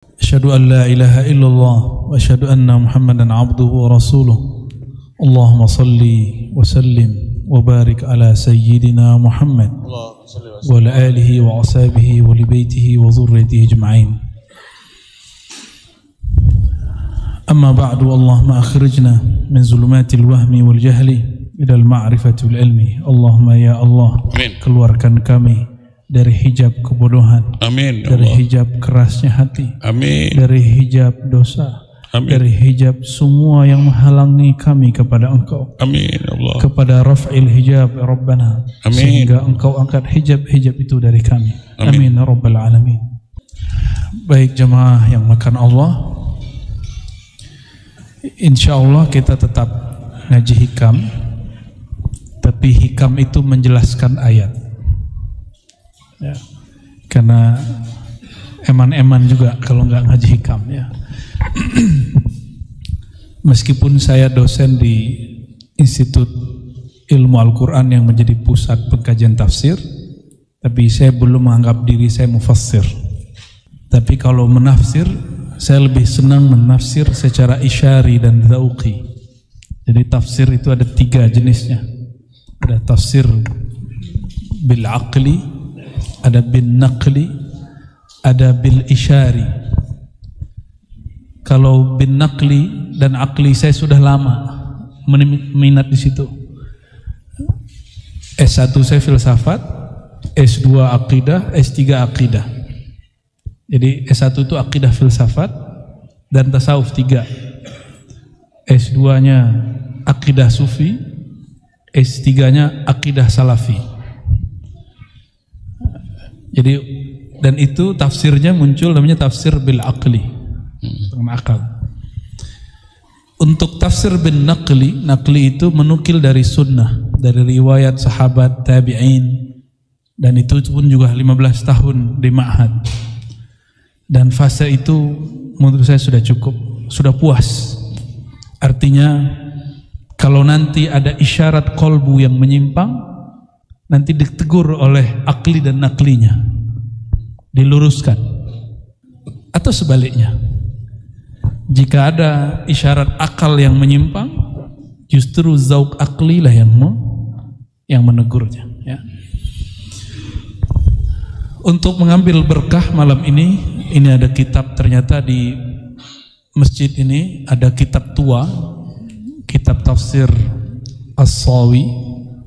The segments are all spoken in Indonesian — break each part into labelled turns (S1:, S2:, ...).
S1: Asyhadu an la ilaha illallah wa asyhadu anna Muhammadan abduhu wa rasuluh. Allahumma salli wa sallim wa barik ala sayyidina Muhammad wa ala alihi wa ashabihi wa li baitihi wa dhurriyyatihi ajma'in. Amma ba'du, Allahumma akhrijna min zulumatil wahmi wal jahli ila al-ma'rifati wal ilmi. Allahumma ya Allah, keluarkan kami dari hijab kebodohan, amin, dari hijab kerasnya hati, amin, dari hijab dosa, amin, dari hijab semua yang menghalangi kami kepada Engkau, amin, Allah, kepada raf'il hijab ya Rabbana, amin, sehingga Engkau angkat hijab-hijab itu dari kami, amin, ya Rabbal Alamin. Baik jemaah yang makan Allah, insyaallah kita tetap ngaji hikam, tapi hikam itu menjelaskan ayat. Ya, karena eman-eman juga kalau nggak ngaji hikam ya. Meskipun saya dosen di Institut Ilmu Al-Quran yang menjadi pusat pengkajian tafsir, tapi saya belum menganggap diri saya mufassir. Tapi kalau menafsir, saya lebih senang menafsir secara isyari dan dzauqi. Jadi tafsir itu ada 3 jenisnya. Ada tafsir bil aqli, ada bin naqli, ada bil isyari. Kalau bin naqli dan aqli saya sudah lama minat di situ. S1 saya filsafat, S2 akidah, S3 akidah. Jadi S1 itu akidah filsafat dan tasawuf 3. S2-nya akidah sufi, S3-nya akidah salafi. Jadi dan itu tafsirnya muncul namanya tafsir bil aqli, dengan akal. Untuk tafsir bin naqli, naqli itu menukil dari sunnah, dari riwayat sahabat, tabi'in, dan itu pun juga 15 tahun di ma'had. Dan fase itu menurut saya sudah cukup, sudah puas. Artinya kalau nanti ada isyarat kolbu yang menyimpang, nanti ditegur oleh akli dan naklinya, diluruskan. Atau sebaliknya, jika ada isyarat akal yang menyimpang, justru zauq akli lah yang menegurnya ya. Untuk mengambil berkah malam ini ada kitab, ternyata di masjid ini ada kitab tua, kitab tafsir As-Sawi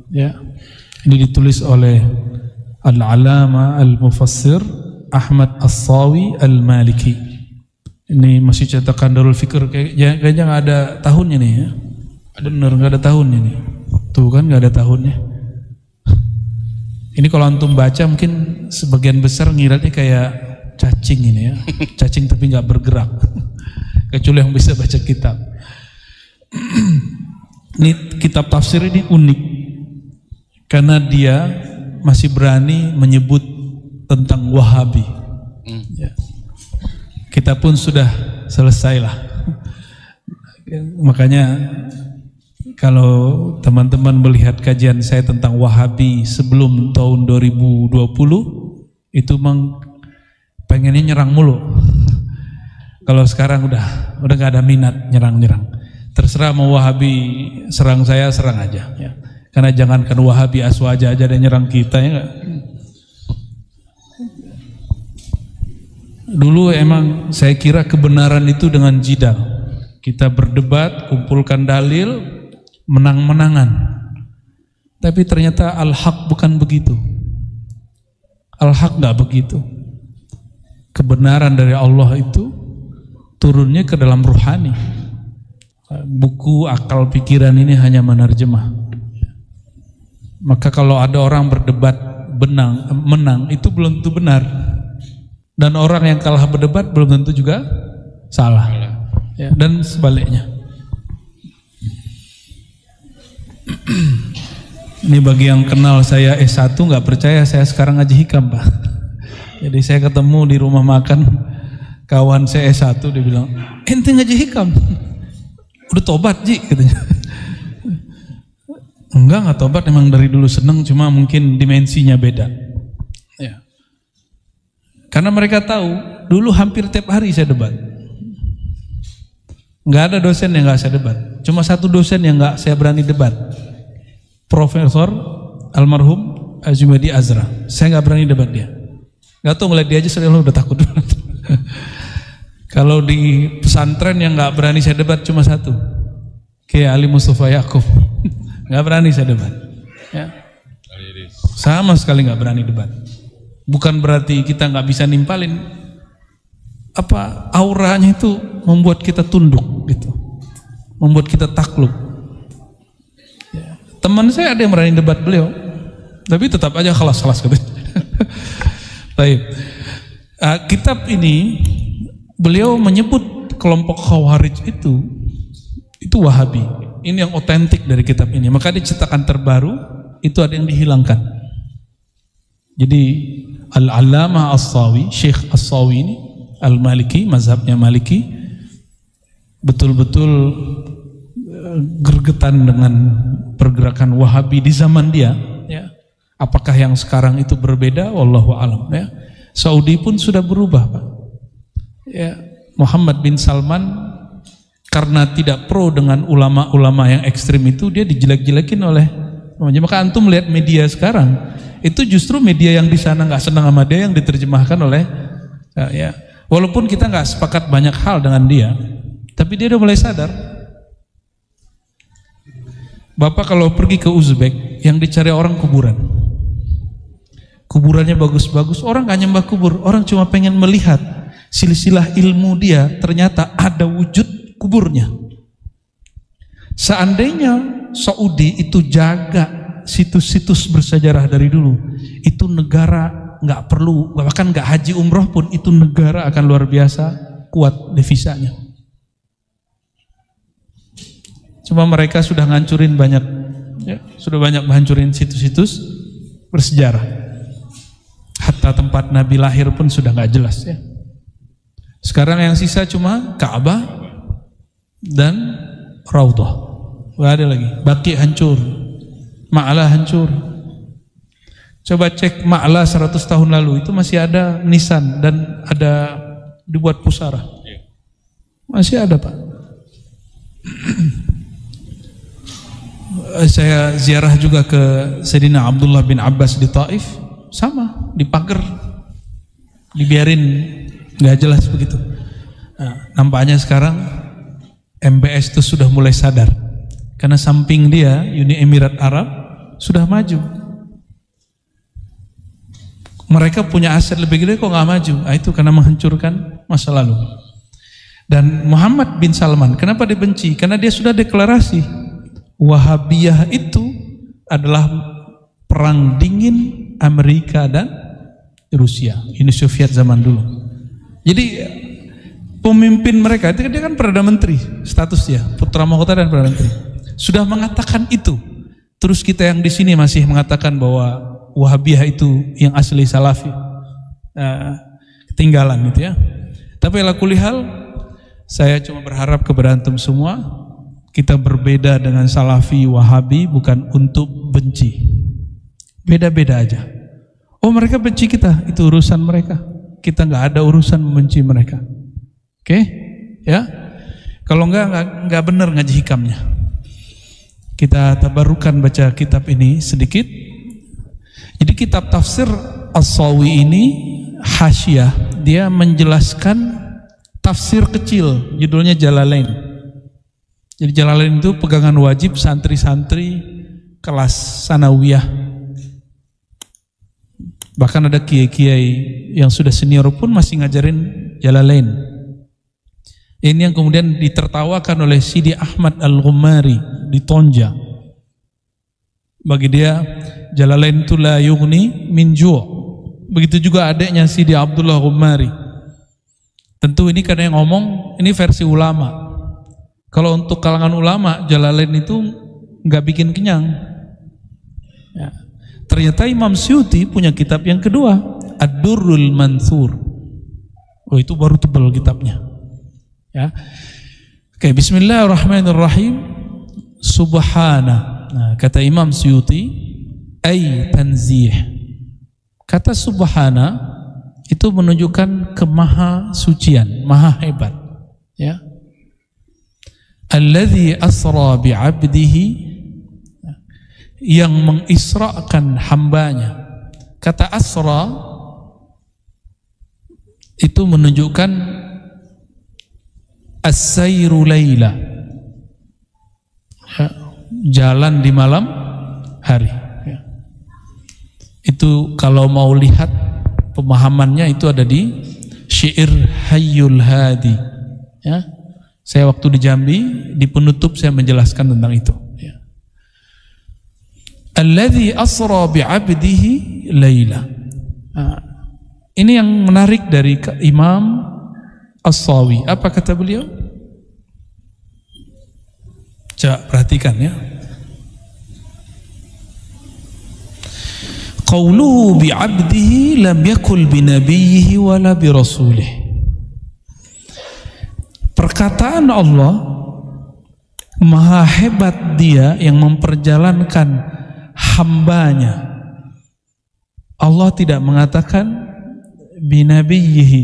S1: ya. Ini ditulis oleh Al-Alama Al-Mufassir Ahmad As-Sawi Al-Maliki. Ini masih cetakan Darul Fikr, kayaknya nggak ada tahunnya nih ya. Bener nggak ada tahunnya nih. Tuh kan nggak ada tahunnya. Ini kalau antum baca mungkin sebagian besar ngiratnya kayak cacing ini ya. Cacing tapi nggak bergerak. Kecuali yang bisa baca kitab. Ini kitab tafsir ini unik, karena dia masih berani menyebut tentang Wahabi. Ya. Kita pun sudah selesai lah. Makanya kalau teman-teman melihat kajian saya tentang Wahabi sebelum tahun 2020, itu memang pengennya nyerang mulu. Kalau sekarang udah gak ada minat nyerang-nyerang. Terserah mau Wahabi serang saya, serang aja ya. Karena jangankan Wahabi, Aswaja aja ada nyerang kita ya enggak? Dulu emang saya kira kebenaran itu dengan jidal. Kita berdebat, kumpulkan dalil, menang-menangan. Tapi ternyata al-haq bukan begitu. Al-haq enggak begitu. Kebenaran dari Allah itu turunnya ke dalam ruhani. Buku akal pikiran ini hanya menerjemah. Maka kalau ada orang berdebat menang, itu belum tentu benar. Dan orang yang kalah berdebat belum tentu juga salah. Ya, dan sebaliknya. Ini bagi yang kenal saya S1 nggak percaya saya sekarang ngaji hikam, Pak. Jadi saya ketemu di rumah makan kawan saya S1, dia bilang, "Ente ngaji hikam? Udah tobat, Ji?" katanya. Enggak tobat, emang dari dulu seneng, cuma mungkin dimensinya beda. Ya. Karena mereka tahu dulu hampir tiap hari saya debat. Nggak ada dosen yang nggak saya debat. Cuma satu dosen yang nggak saya berani debat. Profesor almarhum Azumadi Azra. Saya nggak berani debat dia. Nggak tahu, ngeliat dia aja saya udah takut. Kalau di pesantren yang nggak berani saya debat cuma satu, kayak Ali Mustafa Yaakob. Nggak berani saya debat. Ya. Sama sekali nggak berani debat. Bukan berarti kita nggak bisa nimpalin. Apa auranya itu membuat kita tunduk gitu, membuat kita takluk. Ya. Teman saya ada yang berani debat beliau, tapi tetap aja kelas katanya. Baik. Kitab ini beliau menyebut kelompok Khawarij itu Wahabi. Ini yang otentik dari kitab ini. Maka di cetakan terbaru itu ada yang dihilangkan. Jadi Al-Allamah As-Sawi, Syekh As-Sawi ini Al-Maliki, mazhabnya Maliki, betul-betul gergetan dengan pergerakan Wahabi di zaman dia, ya. Apakah yang sekarang itu berbeda? Wallahu a'lam, ya. Saudi pun sudah berubah, Pak. Ya, Muhammad bin Salman karena tidak pro dengan ulama-ulama yang ekstrim itu, dia dijelek-jelekin oleh, maka antum melihat media sekarang itu justru media yang di sana nggak senang sama dia yang diterjemahkan oleh, ya. Walaupun kita nggak sepakat banyak hal dengan dia, tapi dia udah mulai sadar. Bapak kalau pergi ke Uzbek, yang dicari orang kuburan. Kuburannya bagus-bagus, orang nggak nyembah kubur, orang cuma pengen melihat silsilah ilmu dia, ternyata ada wujud kuburnya. Seandainya Saudi itu jaga situs-situs bersejarah dari dulu, itu negara nggak perlu, bahkan nggak haji umroh pun itu negara akan luar biasa kuat devisanya. Cuma mereka sudah ngancurin banyak, ya, sudah banyak menghancurin situs-situs bersejarah. Hatta tempat Nabi lahir pun sudah nggak jelas, ya. Sekarang yang sisa cuma Ka'bah dan Raudhah. Nggak ada lagi. Baqi hancur, Ma'la hancur. Coba cek Ma'la 100 tahun lalu, itu masih ada nisan dan ada dibuat pusara. Masih ada, Pak. Saya ziarah juga ke Sayyidina Abdullah bin Abbas di Taif, sama, dipager, dibiarin, nggak jelas begitu. Nah, nampaknya sekarang MBS itu sudah mulai sadar, karena samping dia Uni Emirat Arab sudah maju. Mereka punya aset lebih gede kok nggak maju. Nah, itu karena menghancurkan masa lalu. Dan Muhammad bin Salman, kenapa dibenci? Karena dia sudah deklarasi Wahabiyah itu adalah perang dingin Amerika dan Rusia, Uni Soviet zaman dulu. Jadi pemimpin mereka itu dia kan Perdana Menteri, status dia putra mahkota dan Perdana Menteri, sudah mengatakan itu. Terus kita yang di sini masih mengatakan bahwa Wahabiyah itu yang asli Salafi, ketinggalan gitu, ya. Tapi ala kulli hal, saya cuma berharap kepada antum semua, kita berbeda dengan Salafi, Wahabi bukan untuk benci, beda-beda aja. Oh, mereka benci kita, itu urusan mereka. Kita nggak ada urusan membenci mereka. Oke, ya. Kalau nggak benar ngaji hikamnya. Kita tabarukan baca kitab ini sedikit. Jadi kitab tafsir As-Sawi ini Hasyiyah, dia menjelaskan tafsir kecil, judulnya Jalalain. Jadi Jalalain itu pegangan wajib santri-santri kelas sanawiyah. Bahkan ada kiai-kiai yang sudah senior pun masih ngajarin Jalalain. Ini yang kemudian ditertawakan oleh Sidi Ahmad Al-Ghumari di Tonja. Bagi dia Jalalain itu la yughni min ju'. Begitu juga adiknya Sidi Abdullah Ghumari. Tentu ini karena yang ngomong ini versi ulama. Kalau untuk kalangan ulama Jalalain itu nggak bikin kenyang. Ya. Ternyata Imam Suyuti punya kitab yang kedua, Ad-Durrul Mansur. Oh, itu baru tebal kitabnya. Ya. Oke, bismillahirrahmanirrahim. Subhana. Nah, kata Imam Suyuti, ay tanzih. Kata subhana itu menunjukkan kemaha sucian, maha hebat, ya. Alladzi asra bi'abdihi, yang mengisrakan hambanya. Kata asra itu menunjukkan as-sayru laila, ya, jalan di malam hari, ya. Itu kalau mau lihat pemahamannya itu ada di syair Hayyul Hadi, ya. Saya waktu di Jambi di penutup saya menjelaskan tentang itu, ya. Alladzi asra bi'abdihi laila. Ini yang menarik dari Imam As-Sawi. Apa kata beliau? Coba perhatikan, ya. Qauluhu bi'abdihi lam yakul binabiyhi wala birasulih. Perkataan Allah, maha hebat Dia yang memperjalankan hambanya. Allah tidak mengatakan binabiyhi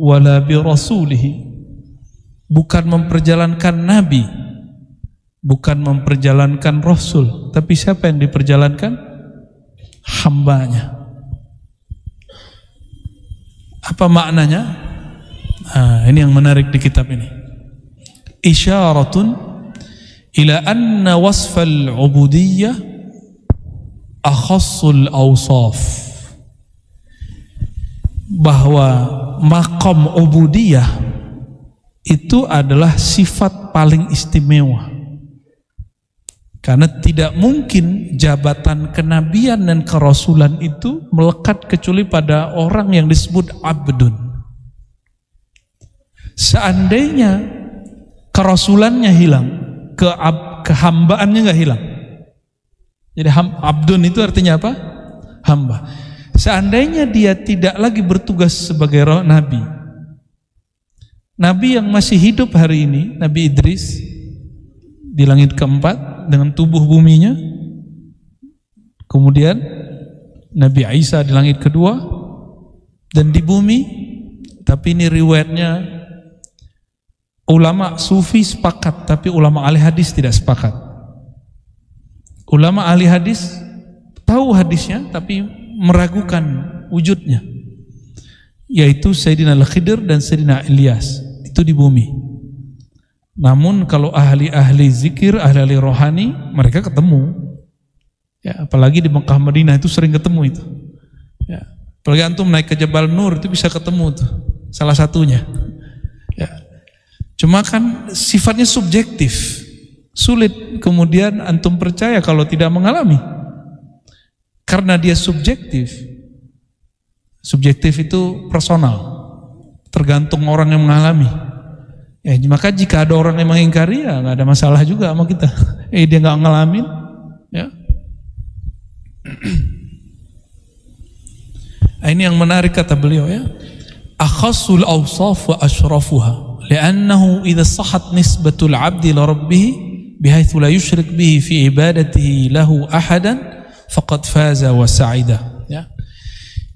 S1: wala birasulihi, bukan memperjalankan nabi, bukan memperjalankan rasul, tapi siapa yang diperjalankan? Hambanya. Apa maknanya? Ini yang menarik di kitab ini. Isyaratun ila anna wasfal ubudiyyah akhassul awsaf, bahwa maqam ubudiyah itu adalah sifat paling istimewa, karena tidak mungkin jabatan kenabian dan kerasulan itu melekat kecuali pada orang yang disebut abdun. Seandainya kerasulannya hilang, kehambaannya nggak hilang. Jadi abdun itu artinya apa? Hamba. Seandainya dia tidak lagi bertugas sebagai nabi, nabi yang masih hidup hari ini, Nabi Idris di langit keempat dengan tubuh buminya, kemudian Nabi Isa di langit kedua dan di bumi. Tapi ini riwayatnya ulama sufi sepakat, tapi ulama ahli hadis tidak sepakat. Ulama ahli hadis tahu hadisnya tapi meragukan wujudnya, yaitu Sayyidina Al-Khidir dan Sayyidina Ilyas, itu di bumi. Namun kalau ahli-ahli zikir, ahli-ahli rohani, mereka ketemu, ya, apalagi di Mekah Madinah itu sering ketemu itu, ya. Apalagi antum naik ke Jabal Nur itu bisa ketemu tuh, salah satunya, ya. Cuma kan sifatnya subjektif, sulit kemudian antum percaya kalau tidak mengalami, karena dia subjektif. Subjektif itu personal, tergantung orang yang mengalami. Ya, maka jika ada orang yang mengingkari, ya nggak ada masalah juga sama kita. Dia nggak ngalamin, ya. Ini yang menarik kata beliau, ya. Akhassul awsaf wa ashrafuha, li'annahu idza sahhat nisbatul 'abdi li rabbih bihaitsu la yusyrik bihi fi ibadatihi lahu ahadan faqad faza wa sa'ida, ya.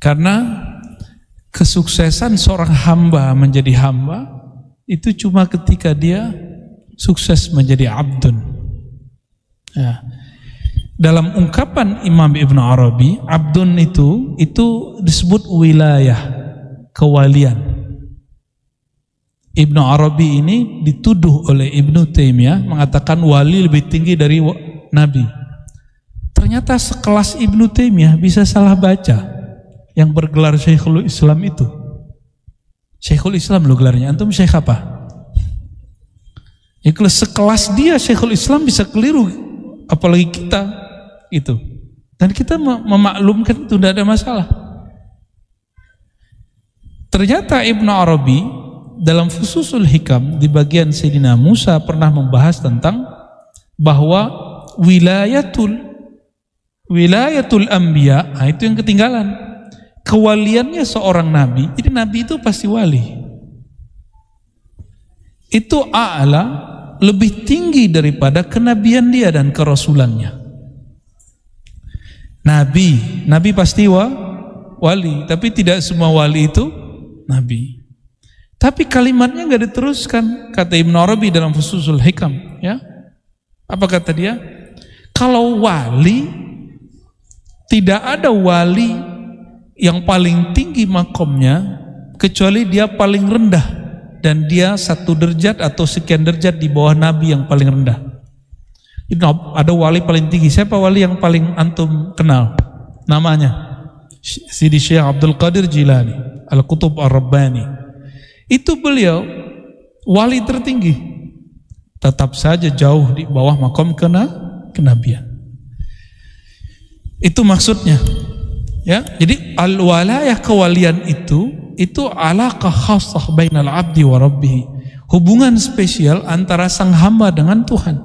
S1: Karena kesuksesan seorang hamba menjadi hamba itu cuma ketika dia sukses menjadi abdun, ya. Dalam ungkapan Imam Ibn Arabi, abdun itu disebut wilayah, kewalian. Ibn Arabi ini dituduh oleh Ibn Taimiyah mengatakan wali lebih tinggi dari nabi. Ternyata sekelas Ibn Taimiyah bisa salah baca yang bergelar Syekhul Islam itu. Syekhul Islam lo gelarnya, antum syekh apa? Ya, kalau sekelas dia Syekhul Islam bisa keliru, apalagi kita itu. Dan kita memaklumkan itu tidak ada masalah. Ternyata Ibn Arabi dalam Fususul Hikam di bagian Sayyidina Musa pernah membahas tentang bahwa wilayatul anbiya, itu yang ketinggalan. Kewaliannya seorang nabi, jadi nabi itu pasti wali. Itu a'la, lebih tinggi daripada kenabian dia dan kerasulannya. Nabi pasti wali, tapi tidak semua wali itu nabi. Tapi kalimatnya nggak diteruskan, kata Ibnu Arabi dalam Fususul Hikam, ya. Apa kata dia? Kalau wali, tidak ada wali yang paling tinggi makomnya kecuali dia paling rendah, dan dia 1 derajat atau sekian derajat di bawah nabi yang paling rendah. Ada wali paling tinggi. Siapa wali yang paling antum kenal? Namanya Sidi Syekh Abdul Qadir Jilani Al-Qutub Ar-Rabbani. Itu beliau wali tertinggi, tetap saja jauh di bawah makom kenabian. Itu maksudnya, ya. Jadi al-walayah, kewalian itu alaqah khassah bainal abdi wa rabbih, hubungan spesial antara sang hamba dengan Tuhan.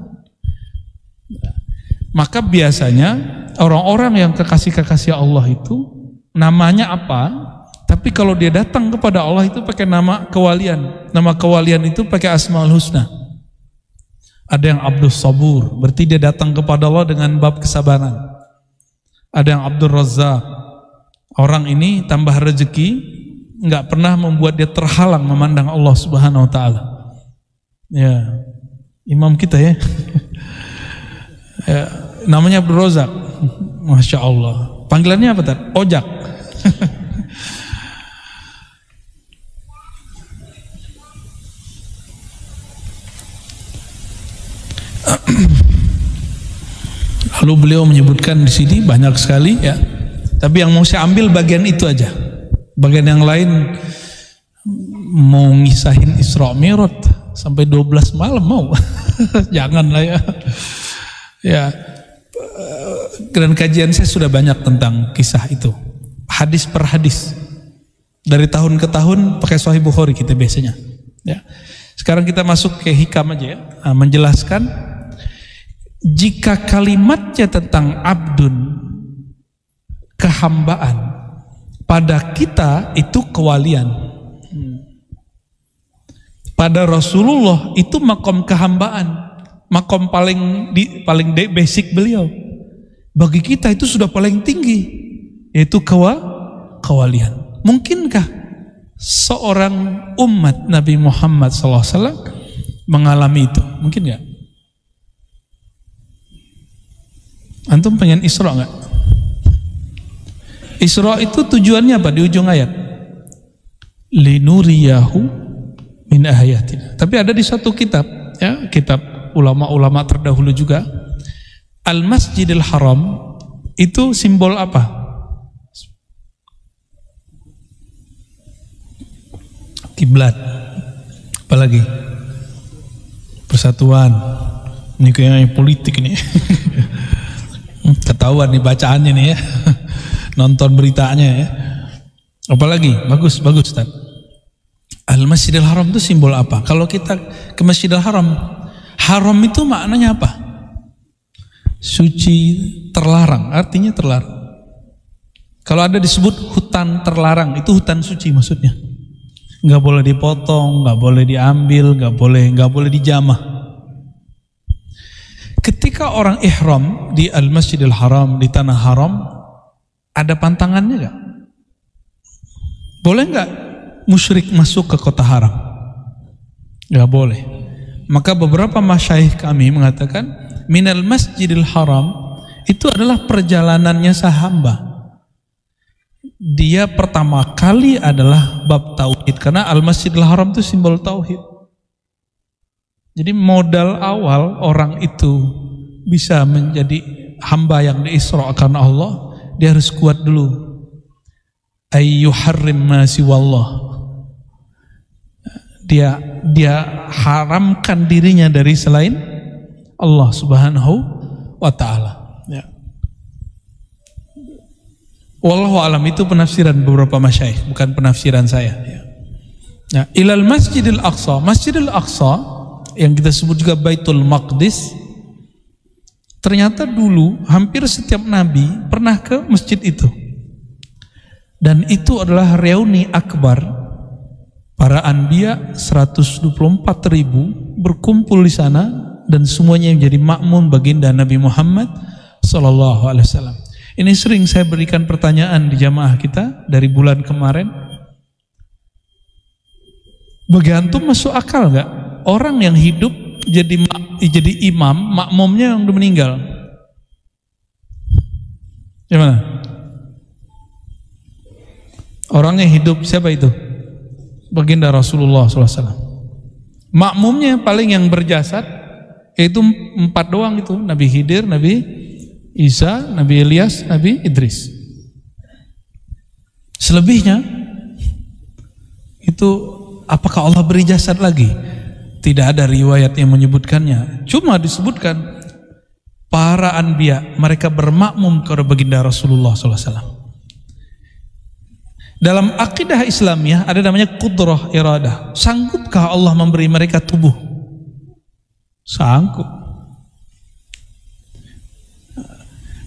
S1: Maka biasanya orang-orang yang kekasih-kekasih Allah itu namanya apa? Tapi kalau dia datang kepada Allah itu pakai nama kewalian. Nama kewalian itu pakai Asmaul Husna. Ada yang Abdus Sabur, berarti dia datang kepada Allah dengan bab kesabaran. Ada yang Abdul Razzaq, orang ini tambah rezeki, nggak pernah membuat dia terhalang memandang Allah Subhanahu Wa Taala. Ya, imam kita ya. Ya, namanya Abdul Razzaq, masya Allah. Panggilannya apa tadi? Ojak. Lalu beliau menyebutkan di sini banyak sekali, ya. Tapi yang mau saya ambil bagian itu aja. Bagian yang lain mau ngisahin Isra Mi'raj sampai 12 malam mau. Janganlah ya. Ya. Dan kajian saya sudah banyak tentang kisah itu. Hadis per hadis. Dari tahun ke tahun pakai Sahih Bukhari kita biasanya. Ya. Sekarang kita masuk ke hikam aja ya. Nah, menjelaskan jika kalimatnya tentang abdun, kehambaan, pada kita itu kewalian. Pada Rasulullah itu makom kehambaan, makom paling basic beliau. Bagi kita itu sudah paling tinggi, yaitu kewalian. Mungkinkah seorang umat Nabi Muhammad SAW mengalami itu? Mungkin nggak? Antum pengen Isra nggak? Isra itu tujuannya apa di ujung ayat? Linuriyahu min ayatina. Tapi ada di satu kitab, ya, kitab ulama-ulama terdahulu juga, Al-Masjidil Haram itu simbol apa? Kiblat. Apalagi? Persatuan. Ini kayak politik nih. Ketahuan nih bacaannya nih ya. Nonton beritanya ya. Apalagi? Bagus Ustaz. Al-Masjidil Haram itu simbol apa? Kalau kita ke Masjidil Haram, haram itu maknanya apa? Suci, terlarang, artinya terlarang. Kalau ada disebut hutan terlarang, itu hutan suci maksudnya. Nggak boleh dipotong, nggak boleh diambil, nggak boleh dijamah. Ketika orang ihram di Al-Masjidil Haram, di tanah haram, ada pantangannya nggak? Boleh nggak musyrik masuk ke kota haram? Nggak boleh. Maka beberapa masyayikh kami mengatakan minal Masjidil Haram itu adalah perjalanannya sahamba. Dia pertama kali adalah bab tauhid, karena Al-Masjidil Haram itu simbol tauhid. Jadi modal awal orang itu bisa menjadi hamba yang diisrakan Allah, dia harus kuat dulu. Ayyuharrim ma siwallah. Dia haramkan dirinya dari selain Allah Subhanahu wa taala. Ya. Wallahu alam, itu penafsiran beberapa masyayikh, bukan penafsiran saya, ya. Nah, ilal Masjidil Aqsa. Masjidil Aqsa yang kita sebut juga Baitul Maqdis, ternyata dulu hampir setiap nabi pernah ke masjid itu, dan itu adalah reuni akbar para anbiya 124.000 berkumpul di sana, dan semuanya menjadi makmum baginda Nabi Muhammad sallallahu alaihi wasallam. Ini sering saya berikan pertanyaan di jamaah kita dari bulan kemarin. Bagi antum masuk akal nggak orang yang hidup jadi imam, makmumnya yang udah meninggal? Gimana? Orang yang hidup siapa itu? Baginda Rasulullah SAW. Makmumnya paling yang berjasad yaitu 4 doang itu, Nabi Khidir, Nabi Isa, Nabi Ilyas, Nabi Idris. Selebihnya itu apakah Allah beri jasad lagi? Tidak ada riwayat yang menyebutkannya. Cuma disebutkan para anbiya mereka bermakmum kepada baginda Rasulullah SAW. Dalam akidah Islamiyah ada namanya qudrah iradah. Sanggupkah Allah memberi mereka tubuh? Sanggup.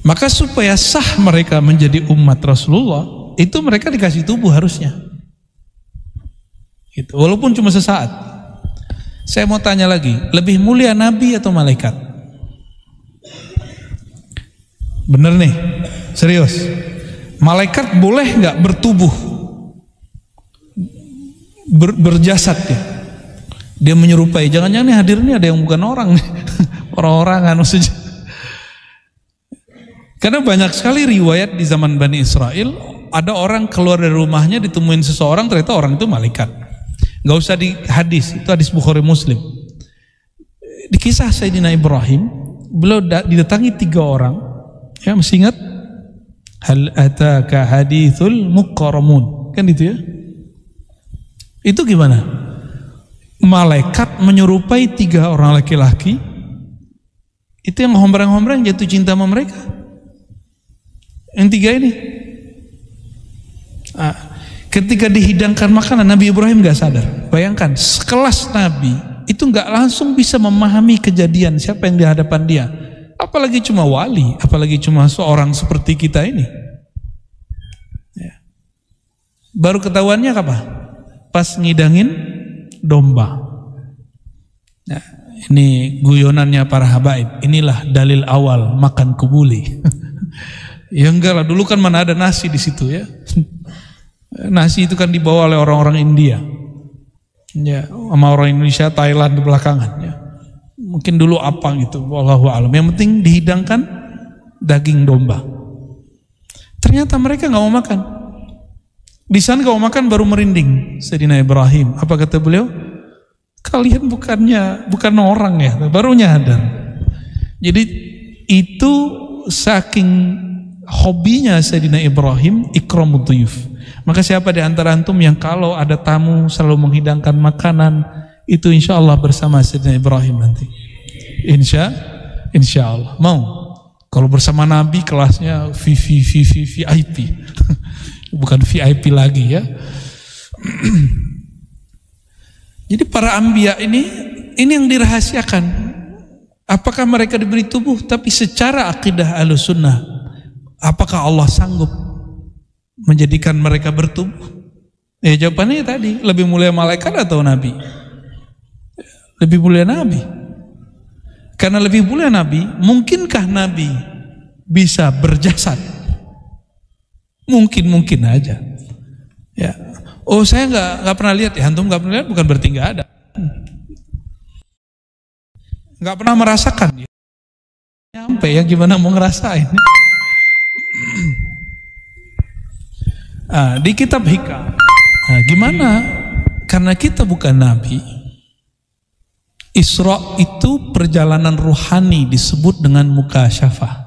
S1: Maka supaya sah mereka menjadi umat Rasulullah, itu mereka dikasih tubuh harusnya. Gitu. Walaupun cuma sesaat. Saya mau tanya lagi, lebih mulia nabi atau malaikat? Bener nih, serius. Malaikat boleh nggak bertubuh, berjasad ya? Dia menyerupai. Jangan-jangan nih hadir nih ada yang bukan orang nih, orang-orangan maksudnya. Karena banyak sekali riwayat di zaman Bani Israel, ada orang keluar dari rumahnya ditemuin seseorang, ternyata orang itu malaikat. Nggak usah di hadis, itu hadis Bukhari Muslim. Di kisah Sayyidina Ibrahim, beliau didatangi 3 orang, ya masih ingat? Hal ataka hadithul muqarramun, kan itu ya? Itu gimana? Malaikat menyerupai 3 orang laki-laki, itu yang hombrang-hombrang jatuh cinta sama mereka. Yang 3 ini, ketika dihidangkan makanan, Nabi Ibrahim gak sadar. Bayangkan, sekelas Nabi itu gak langsung bisa memahami kejadian siapa yang di hadapan dia. Apalagi cuma wali, apalagi cuma seorang seperti kita ini. Ya. Baru ketahuannya apa? Pas ngidangin domba. Nah, ini guyonannya para habaib. Inilah dalil awal makan kebuli. Ya enggak lah, dulu kan mana ada nasi di situ ya. Nasi itu kan dibawa oleh orang-orang India. Ya, sama orang Indonesia, Thailand di belakangan ya. Mungkin dulu apa gitu, wallahu a'lam. Yang penting dihidangkan daging domba. Ternyata mereka nggak mau makan. Di sana nggak mau makan baru merinding. Sayyidina Ibrahim, apa kata beliau? Kalian bukan orang ya, baru nyadar. Jadi itu saking hobinya Sayyidina Ibrahim ikramud dhuyuf. Maka siapa di antara antum yang kalau ada tamu selalu menghidangkan makanan, itu insya Allah bersama Sayyidina Ibrahim nanti. Insya Allah. Mau? Kalau bersama Nabi kelasnya VIP. Bukan VIP lagi ya. Jadi para anbiya ini yang dirahasiakan. Apakah mereka diberi tubuh? Tapi secara akidah Ahlussunnah, apakah Allah sanggup menjadikan mereka bertubuh? Ya jawabannya tadi, lebih mulia malaikat atau nabi? Lebih mulia nabi. Karena lebih mulia nabi, mungkinkah nabi bisa berjasad? Mungkin aja. Ya. Oh, saya nggak pernah lihat ya. Antum nggak pernah lihat bukan berarti nggak ada. Nggak pernah merasakan. Nyampe ya, gimana mau ngerasain? Di kitab Hikam. Gimana? Karena kita bukan nabi. Isra itu perjalanan ruhani disebut dengan mukasyafah.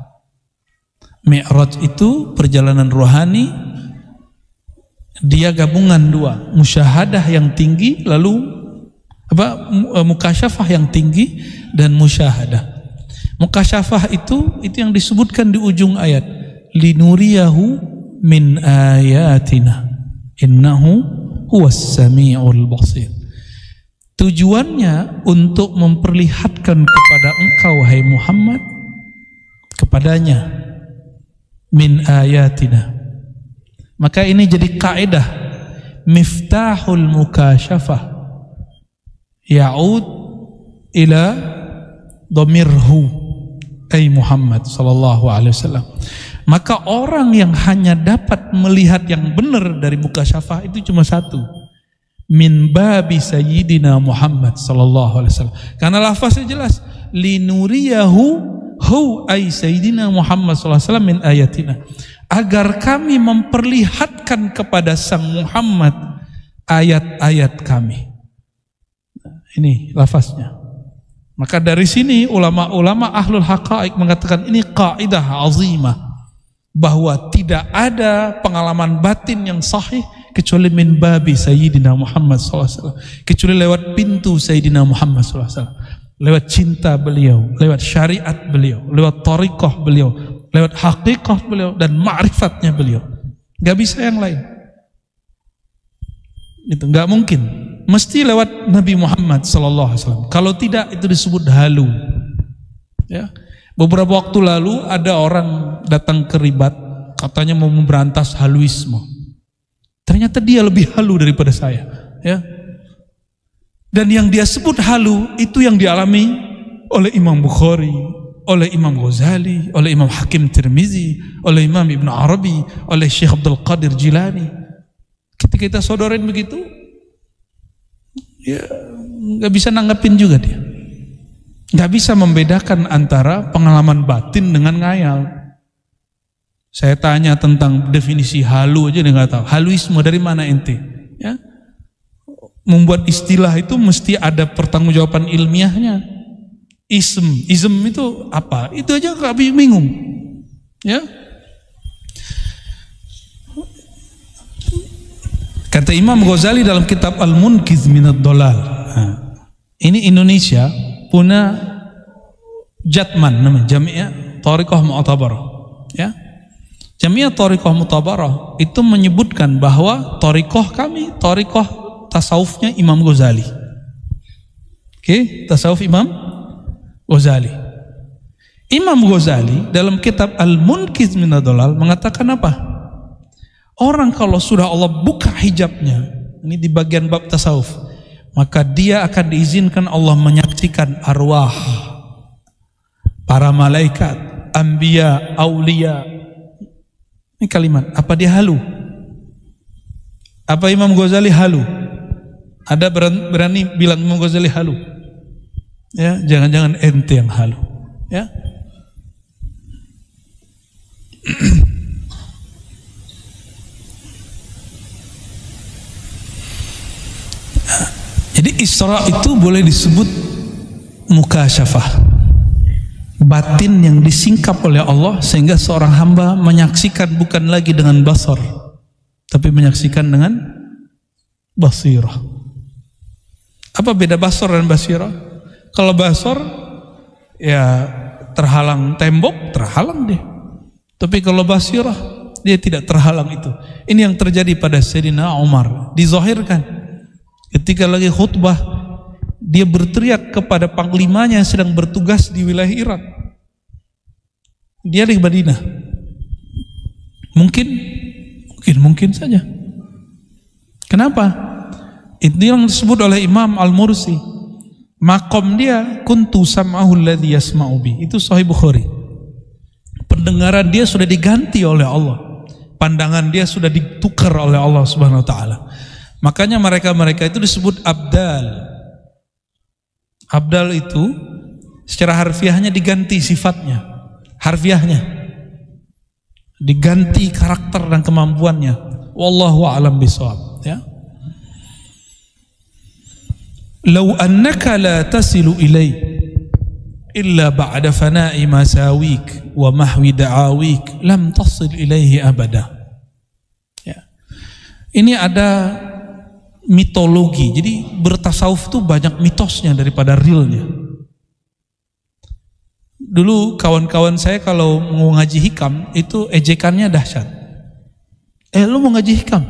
S1: Mi'raj itu perjalanan ruhani, dia gabungan 2, musyahadah yang tinggi lalu mukasyafah yang tinggi dan musyahadah. Mukasyafah itu yang disebutkan di ujung ayat, linuriyahu min ayatina innahu huwas sami'ul basir. Tujuannya untuk memperlihatkan kepada engkau wahai Muhammad, kepadanya, min ayatina. Maka ini jadi kaidah, miftahul mukasyafah ya'ud ila dhamirhu ay Muhammad sallallahu alaihi wasallam. Maka orang yang hanya dapat melihat yang benar dari mukasyafah itu cuma satu, min babi sayyidina Muhammad sallallahu alaihi wasallam. Karena lafaznya jelas, linuriyahu hu ay sayyidina Muhammad sallallahu alaihi wasallam min ayatina, agar kami memperlihatkan kepada sang Muhammad ayat-ayat kami. Ini lafaznya. Maka dari sini ulama-ulama ahlul haqaiq mengatakan ini kaidah azimah, bahwa tidak ada pengalaman batin yang sahih kecuali min babi sayyidina Muhammad SAW, kecuali lewat pintu sayyidina Muhammad SAW, lewat cinta beliau, lewat syariat beliau, lewat thariqah beliau, lewat haqiqah beliau dan ma'rifatnya beliau. Gak bisa yang lain. Itu gak mungkin. Mesti lewat Nabi Muhammad SAW. Kalau tidak itu disebut halu. Ya. Beberapa waktu lalu ada orang datang ke Ribat, katanya mau memberantas haluisme. Ternyata dia lebih halu daripada saya. Ya. Dan yang dia sebut halu itu yang dialami oleh Imam Bukhari, oleh Imam Ghazali, oleh Imam Hakim Tirmizi, oleh Imam Ibn Arabi, oleh Syekh Abdul Qadir Jilani. Ketika kita sodorin begitu, ya nggak bisa nanggapin juga dia, nggak bisa membedakan antara pengalaman batin dengan ngayal. Saya tanya tentang definisi halu aja dia nggak tahu. Haluisme dari mana ente? Ya, membuat istilah itu mesti ada pertanggungjawaban ilmiahnya. Ism itu apa? Itu aja nggak bingung. Ya. Kata Imam Ghazali dalam kitab Al-Munqiz Minad Dhalal. Ini Indonesia punya Jatman namanya, Jami'ah Thariqah Mu'tabarah. Ya. Jami'ah Thariqah Mu'tabarah itu menyebutkan bahwa thariqah kami, thariqah tasawufnya Imam Ghazali. Oke, tasawuf Imam Ghazali. Imam Ghazali dalam kitab Al-Munqiz Minad Dhalal mengatakan apa? Orang kalau sudah Allah buka hijabnya, ini di bagian bab tasawuf, maka dia akan diizinkan Allah menyaksikan arwah, para malaikat, anbiya, aulia. Ini kalimat, apa dia halu? Apa Imam Ghazali halu? Ada berani bilang Imam Ghazali halu? Ya, jangan-jangan ente yang halu. Ya. Jadi Isra itu boleh disebut mukasyafah, batin yang disingkap oleh Allah sehingga seorang hamba menyaksikan bukan lagi dengan basar, tapi menyaksikan dengan basirah. Apa beda basar dan basirah? Kalau basar ya terhalang tembok, terhalang dia. Tapi kalau basirah dia tidak terhalang itu. Ini yang terjadi pada Sayyidina Umar, dizahirkan. Ketika lagi khutbah, dia berteriak kepada panglimanya yang sedang bertugas di wilayah Irak. Dia di Madinah. Mungkin saja. Kenapa? Itu yang disebut oleh Imam Al-Mursi. Maqam dia kuntu sam'ahu alladhi yasma'u bi. Itu Sahih Bukhari. Pendengaran dia sudah diganti oleh Allah. Pandangan dia sudah ditukar oleh Allah Subhanahu wa taala. Makanya mereka itu disebut abdal. Abdal itu secara harfiahnya diganti sifatnya, harfiahnya diganti karakter dan kemampuannya. Wallahu a'lam bishawab. Ya. Law annaka la tasilu ilai illa ba'da fana'i masawik wa mahwi da'awik lam tasil ilaihi abada. Ya. Ini ada mitologi. Jadi bertasawuf itu banyak mitosnya daripada realnya. Dulu kawan-kawan saya kalau mau ngaji hikam itu ejekannya dahsyat. Lu mau ngaji hikam?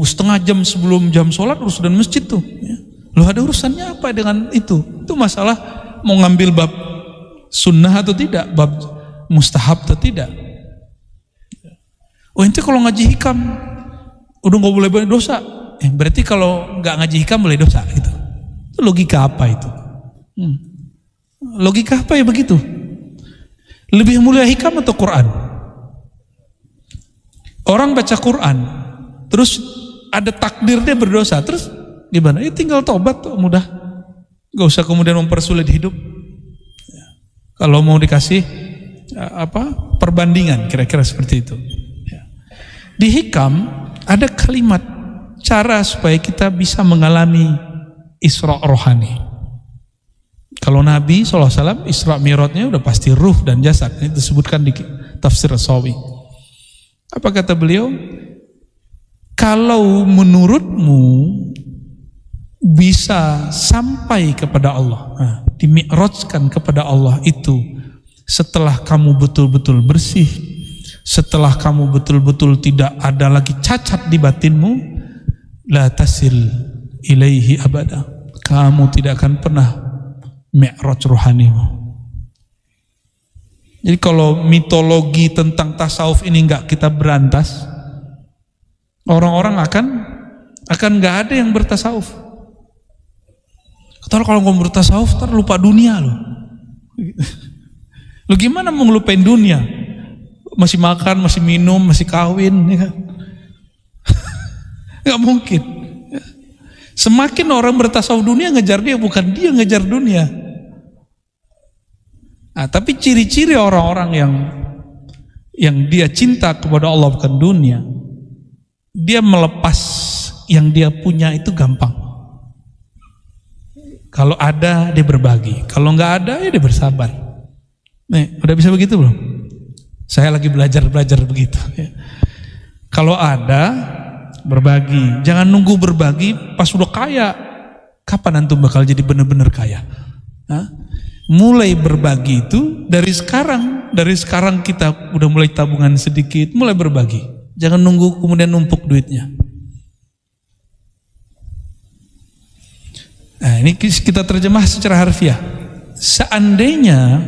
S1: Setengah jam sebelum jam sholat urusan masjid tuh. Ya. Lu ada urusannya apa dengan itu? Itu masalah mau ngambil bab sunnah atau tidak, bab mustahab atau tidak. Oh ente kalau ngaji hikam udah nggak boleh banyak dosa. Berarti kalau nggak ngaji hikam boleh dosa gitu. Itu logika apa itu? Logika apa ya begitu? Lebih mulia hikam atau Quran? Orang baca Quran, terus ada takdir dia berdosa, terus gimana? Ya tinggal tobat tuh, mudah. Gak usah kemudian mempersulit hidup. Kalau mau dikasih perbandingan, kira-kira seperti itu. Di hikam ada kalimat cara supaya kita bisa mengalami Isra rohani. Kalau Nabi SAW Isra Mi'rajnya udah pasti ruh dan jasad. Ini disebutkan di tafsir As-Sawi. Apa kata beliau? Kalau menurutmu bisa sampai kepada Allah, dimi'rajkan kepada Allah itu setelah kamu betul-betul bersih, setelah kamu betul-betul tidak ada lagi cacat di batinmu, la tasil ilaihi abada, kamu tidak akan pernah mi'raj rohanimu. Jadi kalau mitologi tentang tasawuf ini enggak kita berantas, orang-orang akan nggak ada yang bertasawuf. Atau kalau ngomong bertasawuf ntar lupa dunia loh. Lu gimana mau ngelupain dunia? Masih makan, masih minum, masih kawin, ya kan? Nggak mungkin. Semakin orang bertasawuf dunia ngejar dia, bukan dia ngejar dunia. Nah, tapi ciri-ciri orang-orang yang dia cinta kepada Allah bukan dunia, dia melepas yang dia punya itu gampang. Kalau ada dia berbagi, kalau nggak ada ya dia bersabar. Nih, udah bisa begitu belum? Saya lagi belajar begitu. Kalau ada berbagi, jangan nunggu berbagi pas udah kaya. Kapan antum bakal jadi benar-benar kaya? Mulai berbagi itu dari sekarang. Dari sekarang kita udah mulai tabungan sedikit, mulai berbagi. Jangan nunggu kemudian numpuk duitnya. Nah, ini kita terjemah secara harfiah. Seandainya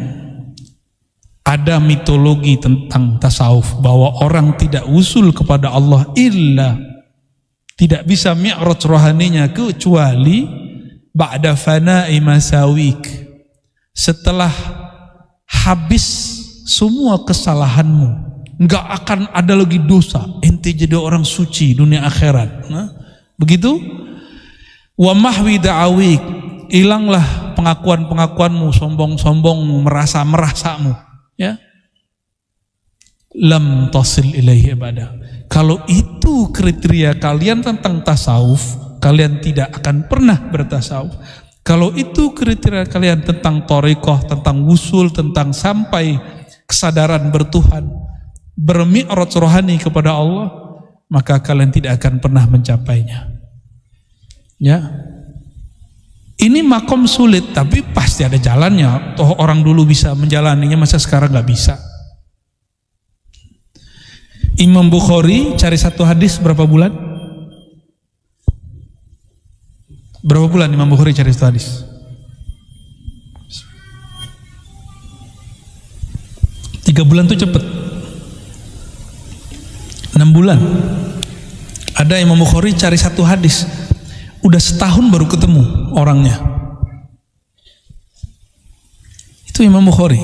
S1: ada mitologi tentang tasawuf bahwa orang tidak usul kepada Allah illa tidak bisa mi'raj rohaninya kecuali ba'da fana'i masawik, setelah habis semua kesalahanmu, nggak akan ada lagi dosa, ente jadi orang suci dunia akhirat. Begitu. Wa mahwi da'awik, hilanglah pengakuan-pengakuanmu, sombong-sombongmu, merasa-merasamu, ya. Lam tasil ilaihi ibadah. Kalau itu kriteria kalian tentang tasawuf, kalian tidak akan pernah bertasawuf. Kalau itu kriteria kalian tentang thariqah, tentang wusul, tentang sampai kesadaran bertuhan, bermi'raj rohani kepada Allah, maka kalian tidak akan pernah mencapainya. Ya, ini makom sulit, tapi pasti ada jalannya. Toh orang dulu bisa menjalaninya, masa sekarang nggak bisa? Imam Bukhari cari satu hadis berapa bulan? Berapa bulan Imam Bukhari cari satu hadis? 3 bulan tuh cepet. 6 bulan. Ada Imam Bukhari cari satu hadis, udah setahun baru ketemu orangnya. Itu Imam Bukhari.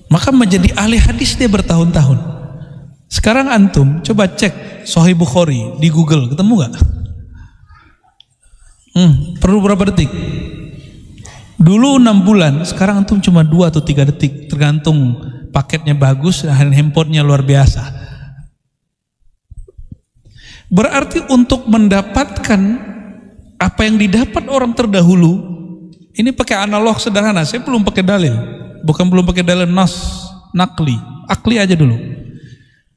S1: Maka menjadi ahli hadis dia bertahun-tahun. Sekarang antum coba cek Sahih Bukhari di Google, ketemu gak? Perlu berapa detik? Dulu 6 bulan, sekarang antum cuma 2 atau 3 detik, tergantung paketnya bagus dan handphonenya luar biasa. Berarti untuk mendapatkan apa yang didapat orang terdahulu, ini pakai analog sederhana. Saya belum pakai dalil, belum pakai dalil nas, nakli, akli aja dulu.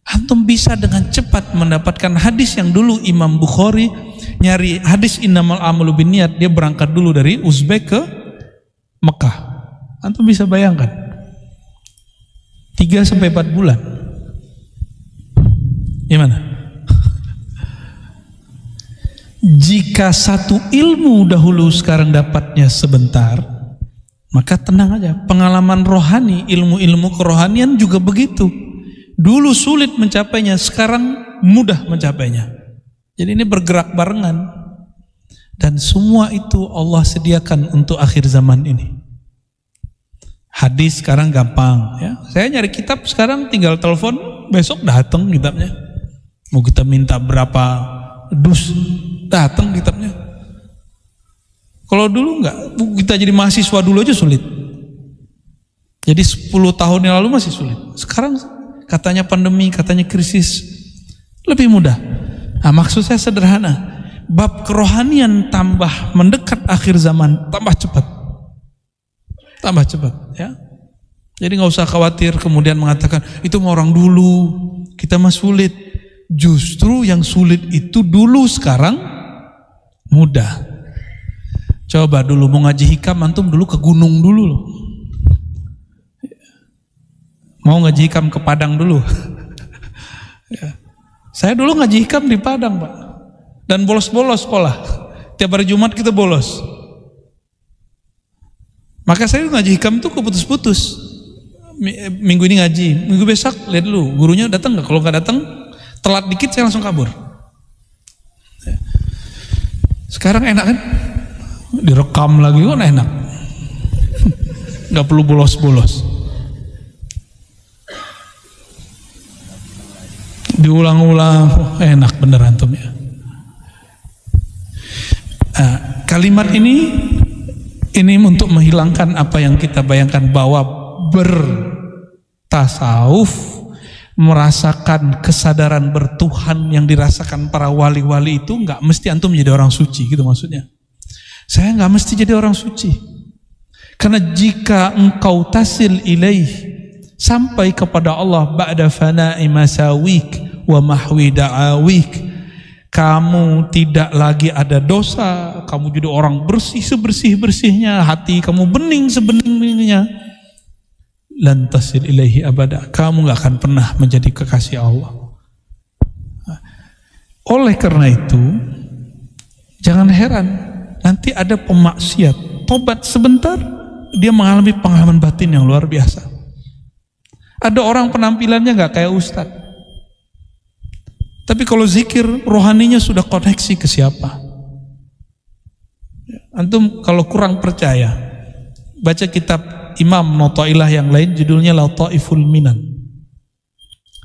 S1: Antum bisa dengan cepat mendapatkan hadis yang dulu Imam Bukhari nyari hadis innamal a'malu binniyat, dia berangkat dulu dari Uzbek ke Mekah. Antum bisa bayangkan 3-4 bulan. Gimana? Jika satu ilmu dahulu sekarang dapatnya sebentar, maka tenang aja. Pengalaman rohani, ilmu-ilmu kerohanian juga begitu. Dulu sulit mencapainya, sekarang mudah mencapainya. Jadi ini bergerak barengan. Dan semua itu Allah sediakan untuk akhir zaman ini. Hadis sekarang gampang ya. Saya nyari kitab sekarang tinggal telepon, besok datang kitabnya. Mau kita minta berapa dus, datang kitabnya. Kalau dulu enggak, kita jadi mahasiswa dulu aja sulit. Jadi 10 tahun yang lalu masih sulit. Sekarang katanya pandemi, katanya krisis, lebih mudah. Nah, maksud saya sederhana. Bab kerohanian tambah mendekat akhir zaman, tambah cepat. Tambah cepat ya. Jadi nggak usah khawatir kemudian mengatakan itu mau orang dulu, kita mah sulit. Justru yang sulit itu dulu, sekarang mudah. Coba dulu mau ngaji hikam, antum dulu ke gunung dulu loh. Mau ngaji hikam ke Padang dulu. Ya. Saya dulu ngaji hikam di Padang, Pak. Dan bolos-bolos sekolah. Tiap hari Jumat kita bolos. Maka saya ngaji hikam tuh keputus-putus. Minggu ini ngaji, minggu besok lihat dulu gurunya datang nggak. Kalau nggak datang, telat dikit saya langsung kabur. Sekarang enak kan? Direkam lagi kan enak. Nggak perlu bolos-bolos. Diulang-ulang, enak bener antum ya. Nah, kalimat ini untuk menghilangkan apa yang kita bayangkan bahwa bertasawuf, merasakan kesadaran bertuhan yang dirasakan para wali-wali itu nggak mesti antum menjadi orang suci gitu maksudnya. Saya nggak mesti jadi orang suci. Karena jika engkau tasil ilaih, sampai kepada Allah ba'da fana'i masawik wa mahwi da'awik, kamu tidak lagi ada dosa, kamu jadi orang bersih sebersih-bersihnya, hati kamu bening sebening-beningnya, lan tasil ilaihi abada, kamu gak akan pernah menjadi kekasih Allah. Oleh karena itu, jangan heran nanti ada pemaksiat, tobat sebentar, dia mengalami pengalaman batin yang luar biasa. Ada orang penampilannya gak kayak ustadz, tapi kalau zikir, rohaninya sudah koneksi ke siapa. Antum kalau kurang percaya, baca kitab Imam Nota'ilah yang lain, judulnya Lataiful Minan.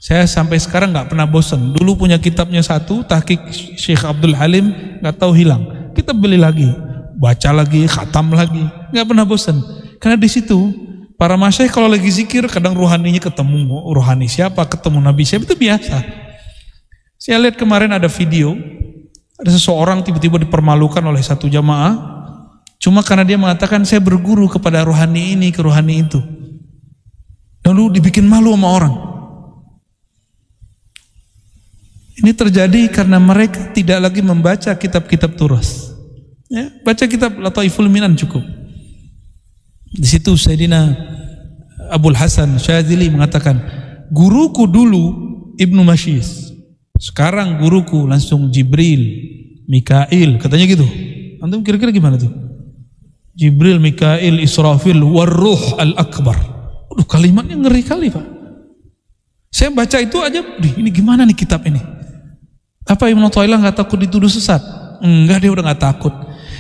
S1: Saya sampai sekarang nggak pernah bosan. Dulu punya kitabnya satu, tahqiq Syekh Abdul Halim, nggak tahu hilang. Kita beli lagi, baca lagi, khatam lagi, nggak pernah bosan. Karena di situ para masyaikh kalau lagi zikir, kadang rohaninya ketemu rohani siapa, ketemu Nabi siapa, itu biasa. Saya lihat kemarin ada video, ada seseorang tiba-tiba dipermalukan oleh satu jamaah, cuma karena dia mengatakan saya berguru kepada rohani ini, ke rohani itu. Lalu dibikin malu sama orang. Ini terjadi karena mereka tidak lagi membaca kitab-kitab turas. Ya, baca kitab Lataiful Minan cukup. Di situ Sayyidina Abul Hasan Syadzili mengatakan, guruku dulu Ibnu Masyis, sekarang guruku langsung Jibril, Mikail, katanya gitu. Antum kira-kira gimana tuh? Jibril, Mikail, Israfil, Warruh Al-Akbar. Aduh, kalimatnya ngeri kali Pak. Saya baca itu aja, ini gimana nih kitab ini? Apa Ibnu Thaillah nggak takut dituduh sesat? Enggak, dia udah nggak takut.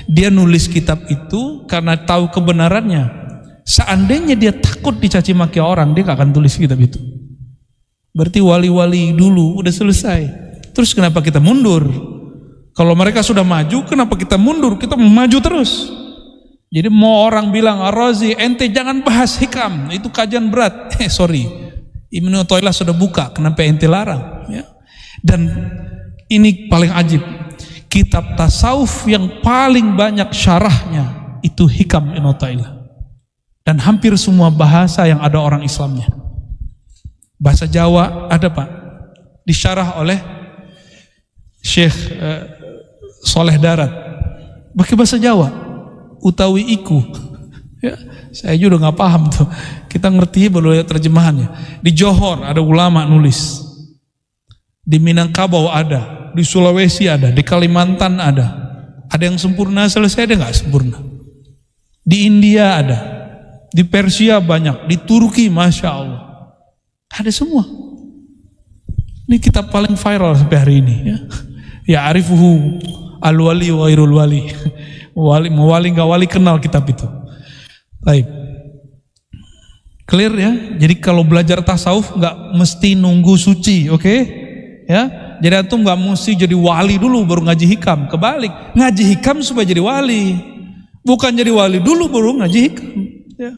S1: Dia nulis kitab itu karena tahu kebenarannya. Seandainya dia takut dicaci maki orang, dia nggak akan tulis kitab itu. Berarti wali-wali dulu udah selesai. Terus kenapa kita mundur? Kalau mereka sudah maju, kenapa kita mundur? Kita maju terus. Jadi mau orang bilang, Ar-Razi, ente jangan bahas hikam, itu kajian berat. Sorry, Ibnu Thaillah sudah buka, kenapa ente larang? Ya. Dan ini paling ajib, kitab tasawuf yang paling banyak syarahnya itu hikam Ibnu Thaillah. Dan hampir semua bahasa yang ada orang Islamnya. Bahasa Jawa ada Pak, disyarah oleh Syekh Soleh Darat, pakai bahasa Jawa, utawi iku. Ya, saya juga nggak paham tuh. Kita ngerti baru lihat terjemahannya. Di Johor ada ulama nulis, di Minangkabau ada, di Sulawesi ada, di Kalimantan ada. Ada yang sempurna selesai, ada nggak sempurna. Di India ada, di Persia banyak, di Turki masya Allah. Ada semua. Ini kitab paling viral sampai hari ini ya. Ya arifuhu al-wali wa ghairul wali. Wali nggak wali kenal kitab itu. Baik. Clear ya? Jadi kalau belajar tasawuf nggak mesti nunggu suci, oke? Ya, jadi antum nggak mesti jadi wali dulu baru ngaji hikam. Kebalik, ngaji hikam supaya jadi wali, bukan jadi wali dulu baru ngaji hikam. Ya.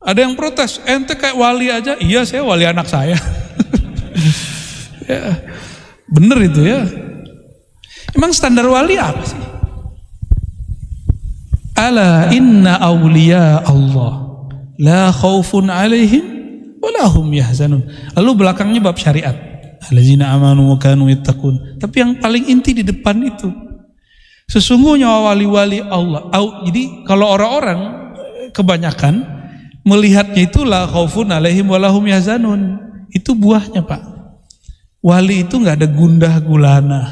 S1: Ada yang protes, ente kayak wali aja. Iya, saya wali anak saya. Ya, bener itu ya. Emang standar wali apa sih? Ala inna awliya Allah la khaufun alaihim wala hum yahzanun. Lalu belakangnya bab syariat. Allazina amanu wa kanu yattaqun. Tapi yang paling inti di depan itu. Sesungguhnya wali-wali Allah. Jadi kalau orang-orang kebanyakan melihatnya itu la khaufun alaihim wala hum yahzanun. Itu buahnya, Pak. Wali itu enggak ada gundah gulana.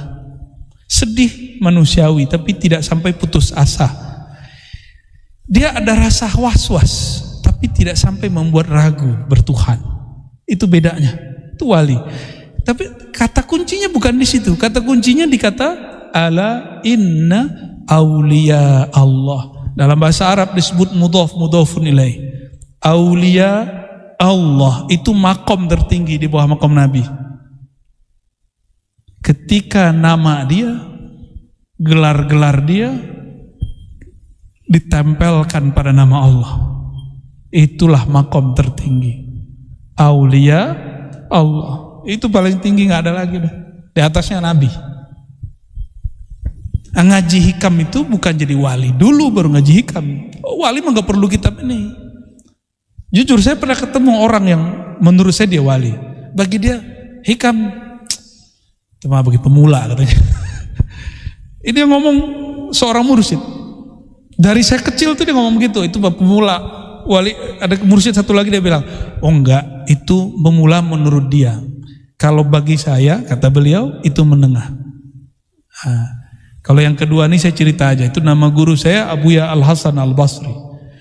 S1: Sedih manusiawi tapi tidak sampai putus asa. Dia ada rasa was-was tapi tidak sampai membuat ragu bertuhan. Itu bedanya. Itu wali. Tapi kata kuncinya bukan di situ. Kata kuncinya di kata ala inna auliya Allah. Dalam bahasa Arab disebut mudhaf, mudhafun ilaih. Auliya Allah itu makom tertinggi di bawah makom Nabi. Ketika nama dia, gelar-gelar dia ditempelkan pada nama Allah, itulah makom tertinggi. Aulia Allah itu paling tinggi, nggak ada lagi dah. Di atasnya Nabi. Ngaji hikam itu bukan jadi wali dulu baru ngaji hikam. Wali mah nggak perlu kitab ini. Jujur saya pernah ketemu orang yang menurut saya dia wali. Bagi dia hikam cuma bagi pemula katanya. Ini yang ngomong seorang mursyid. Dari saya kecil tuh dia ngomong begitu, itu bab pemula. Wali, ada mursyid satu lagi dia bilang, oh enggak, itu pemula menurut dia. Kalau bagi saya, kata beliau, itu menengah. Nah, kalau yang kedua ini saya cerita aja, itu nama guru saya Abuya Al-Hasan Al-Basri.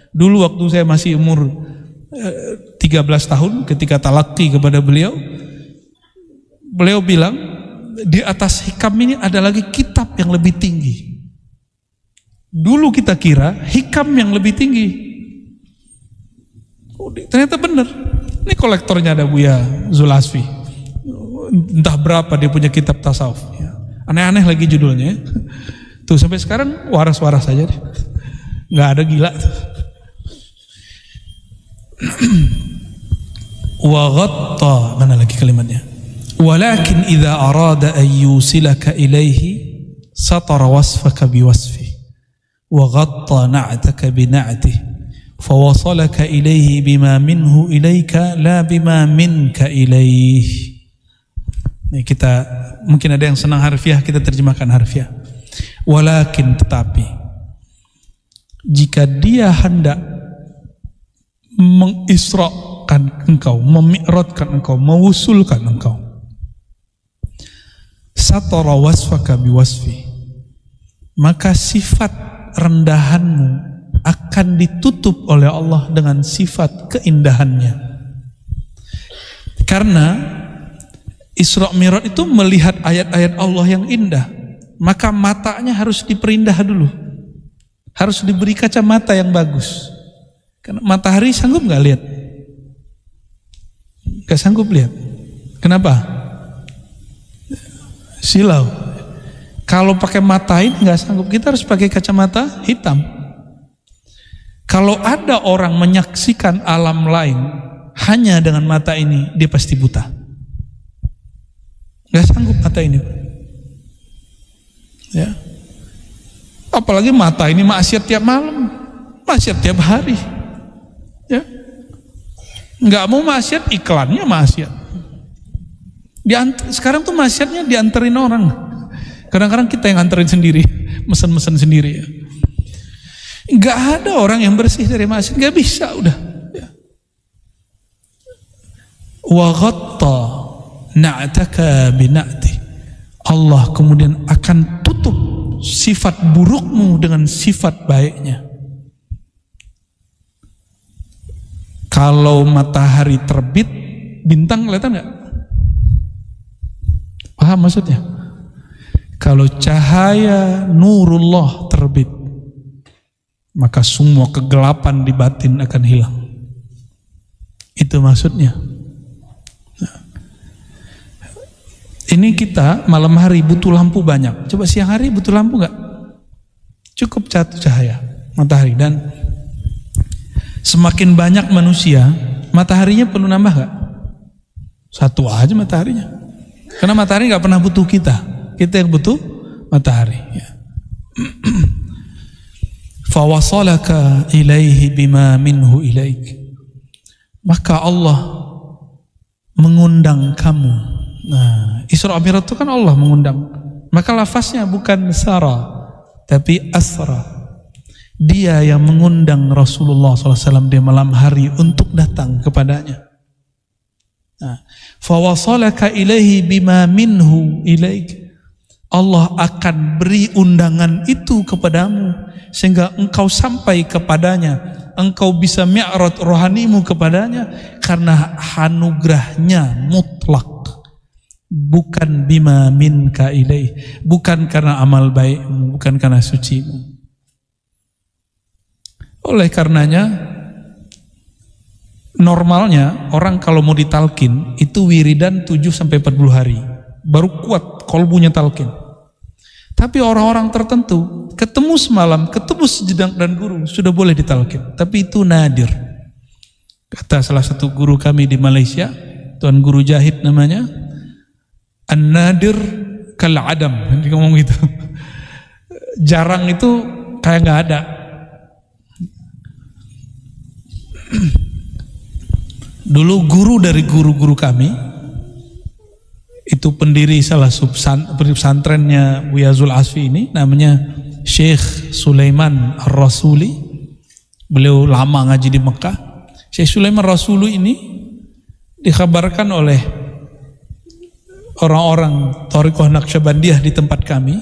S1: Dulu waktu saya masih umur 13 tahun ketika talaqi kepada beliau, beliau bilang, di atas hikam ini ada lagi kitab yang lebih tinggi. Dulu kita kira hikam yang lebih tinggi. Oh, ternyata benar. Ini kolektornya ada Buya Zulasfi. Entah berapa dia punya kitab tasawuf. Aneh-aneh lagi judulnya. Tuh sampai sekarang waras-waras saja deh. Nggak ada gila. Wa ghatta, mana lagi kalimatnya? Walakin idza arada an yusilaka ilaihi satara wasfaka biwasfi wa ghatta na'taka bina'tihi fawasalaka ilaihi bima minhu ilaika la bima minka ilaihi. Ini kita mungkin ada yang senang harfiah, kita terjemahkan harfiah. Walakin, tetapi jika dia hendak mengisrakan engkau, memi'radkan engkau, mewusulkan engkau, satara wasfaka biwasfi, maka sifat rendahanmu akan ditutup oleh Allah dengan sifat keindahannya. Karena Isra Mi'raj itu melihat ayat-ayat Allah yang indah, maka matanya harus diperindah dulu, harus diberi kacamata yang bagus. Karena matahari sanggup nggak lihat? Nggak sanggup lihat. Kenapa? Silau. Kalau pakai mata ini nggak sanggup, kita harus pakai kacamata hitam. Kalau ada orang menyaksikan alam lain hanya dengan mata ini, dia pasti buta. Nggak sanggup mata ini. Ya. Apalagi mata ini maksiat tiap malam, maksiat tiap hari. Ya. Nggak mau maksiat, iklannya maksiat. Sekarang tuh maksiatnya dianterin orang. Kadang-kadang kita yang anterin sendiri, mesen-mesen sendiri ya. Nggak ada orang yang bersih dari maksiat, nggak bisa udah. Ya. Wa ghatta na'taka bina'ti. Allah kemudian akan tutup sifat burukmu dengan sifat baiknya. Kalau matahari terbit, bintang kelihatan nggak? Paham maksudnya? Kalau cahaya nurullah terbit, maka semua kegelapan di batin akan hilang. Itu maksudnya. Ini kita malam hari butuh lampu banyak. Coba siang hari butuh lampu nggak? Cukup satu cahaya matahari. Dan semakin banyak manusia, mataharinya perlu nambah nggak? Satu aja mataharinya. Karena matahari nggak pernah butuh kita. Kita yang butuh matahari. Ya. Fawasalaka ilaihi bima minhu ilaik. Maka Allah mengundang kamu. Nah, Isra Mi'raj itu kan Allah mengundang. Maka lafaznya bukan sara, tapi asra. Dia yang mengundang Rasulullah SAW di malam hari untuk datang kepadanya. Nah, fawasalaka ilaihi bima minhu ilaik. Allah akan beri undangan itu kepadamu sehingga engkau sampai kepadanya, engkau bisa mi'raj rohanimu kepadanya karena anugerahnya mutlak, bukan bima minka ilaih, bukan karena amal baikmu, bukan karena sucimu. Oleh karenanya normalnya orang kalau mau ditalkin itu wiridan 7-40 hari baru kuat kolbunya talkin. Tapi orang-orang tertentu ketemu semalam, ketemu sejenak dan guru sudah boleh ditalkin. Tapi itu nadir. Kata salah satu guru kami di Malaysia, Tuan Guru Jahid namanya, an-nadir kal adam. Dia ngomong gitu. Jarang itu kayak nggak ada. Dulu guru dari guru-guru kami itu pendiri salah pesantrennya Buya Zul Asfi ini, namanya Syekh Sulaiman Ar-Rasuli. Beliau lama ngaji di Mekah. Syekh Sulaiman Ar-Rasuli ini dikabarkan oleh orang-orang Thariqah Naqsyabandiyah di tempat kami,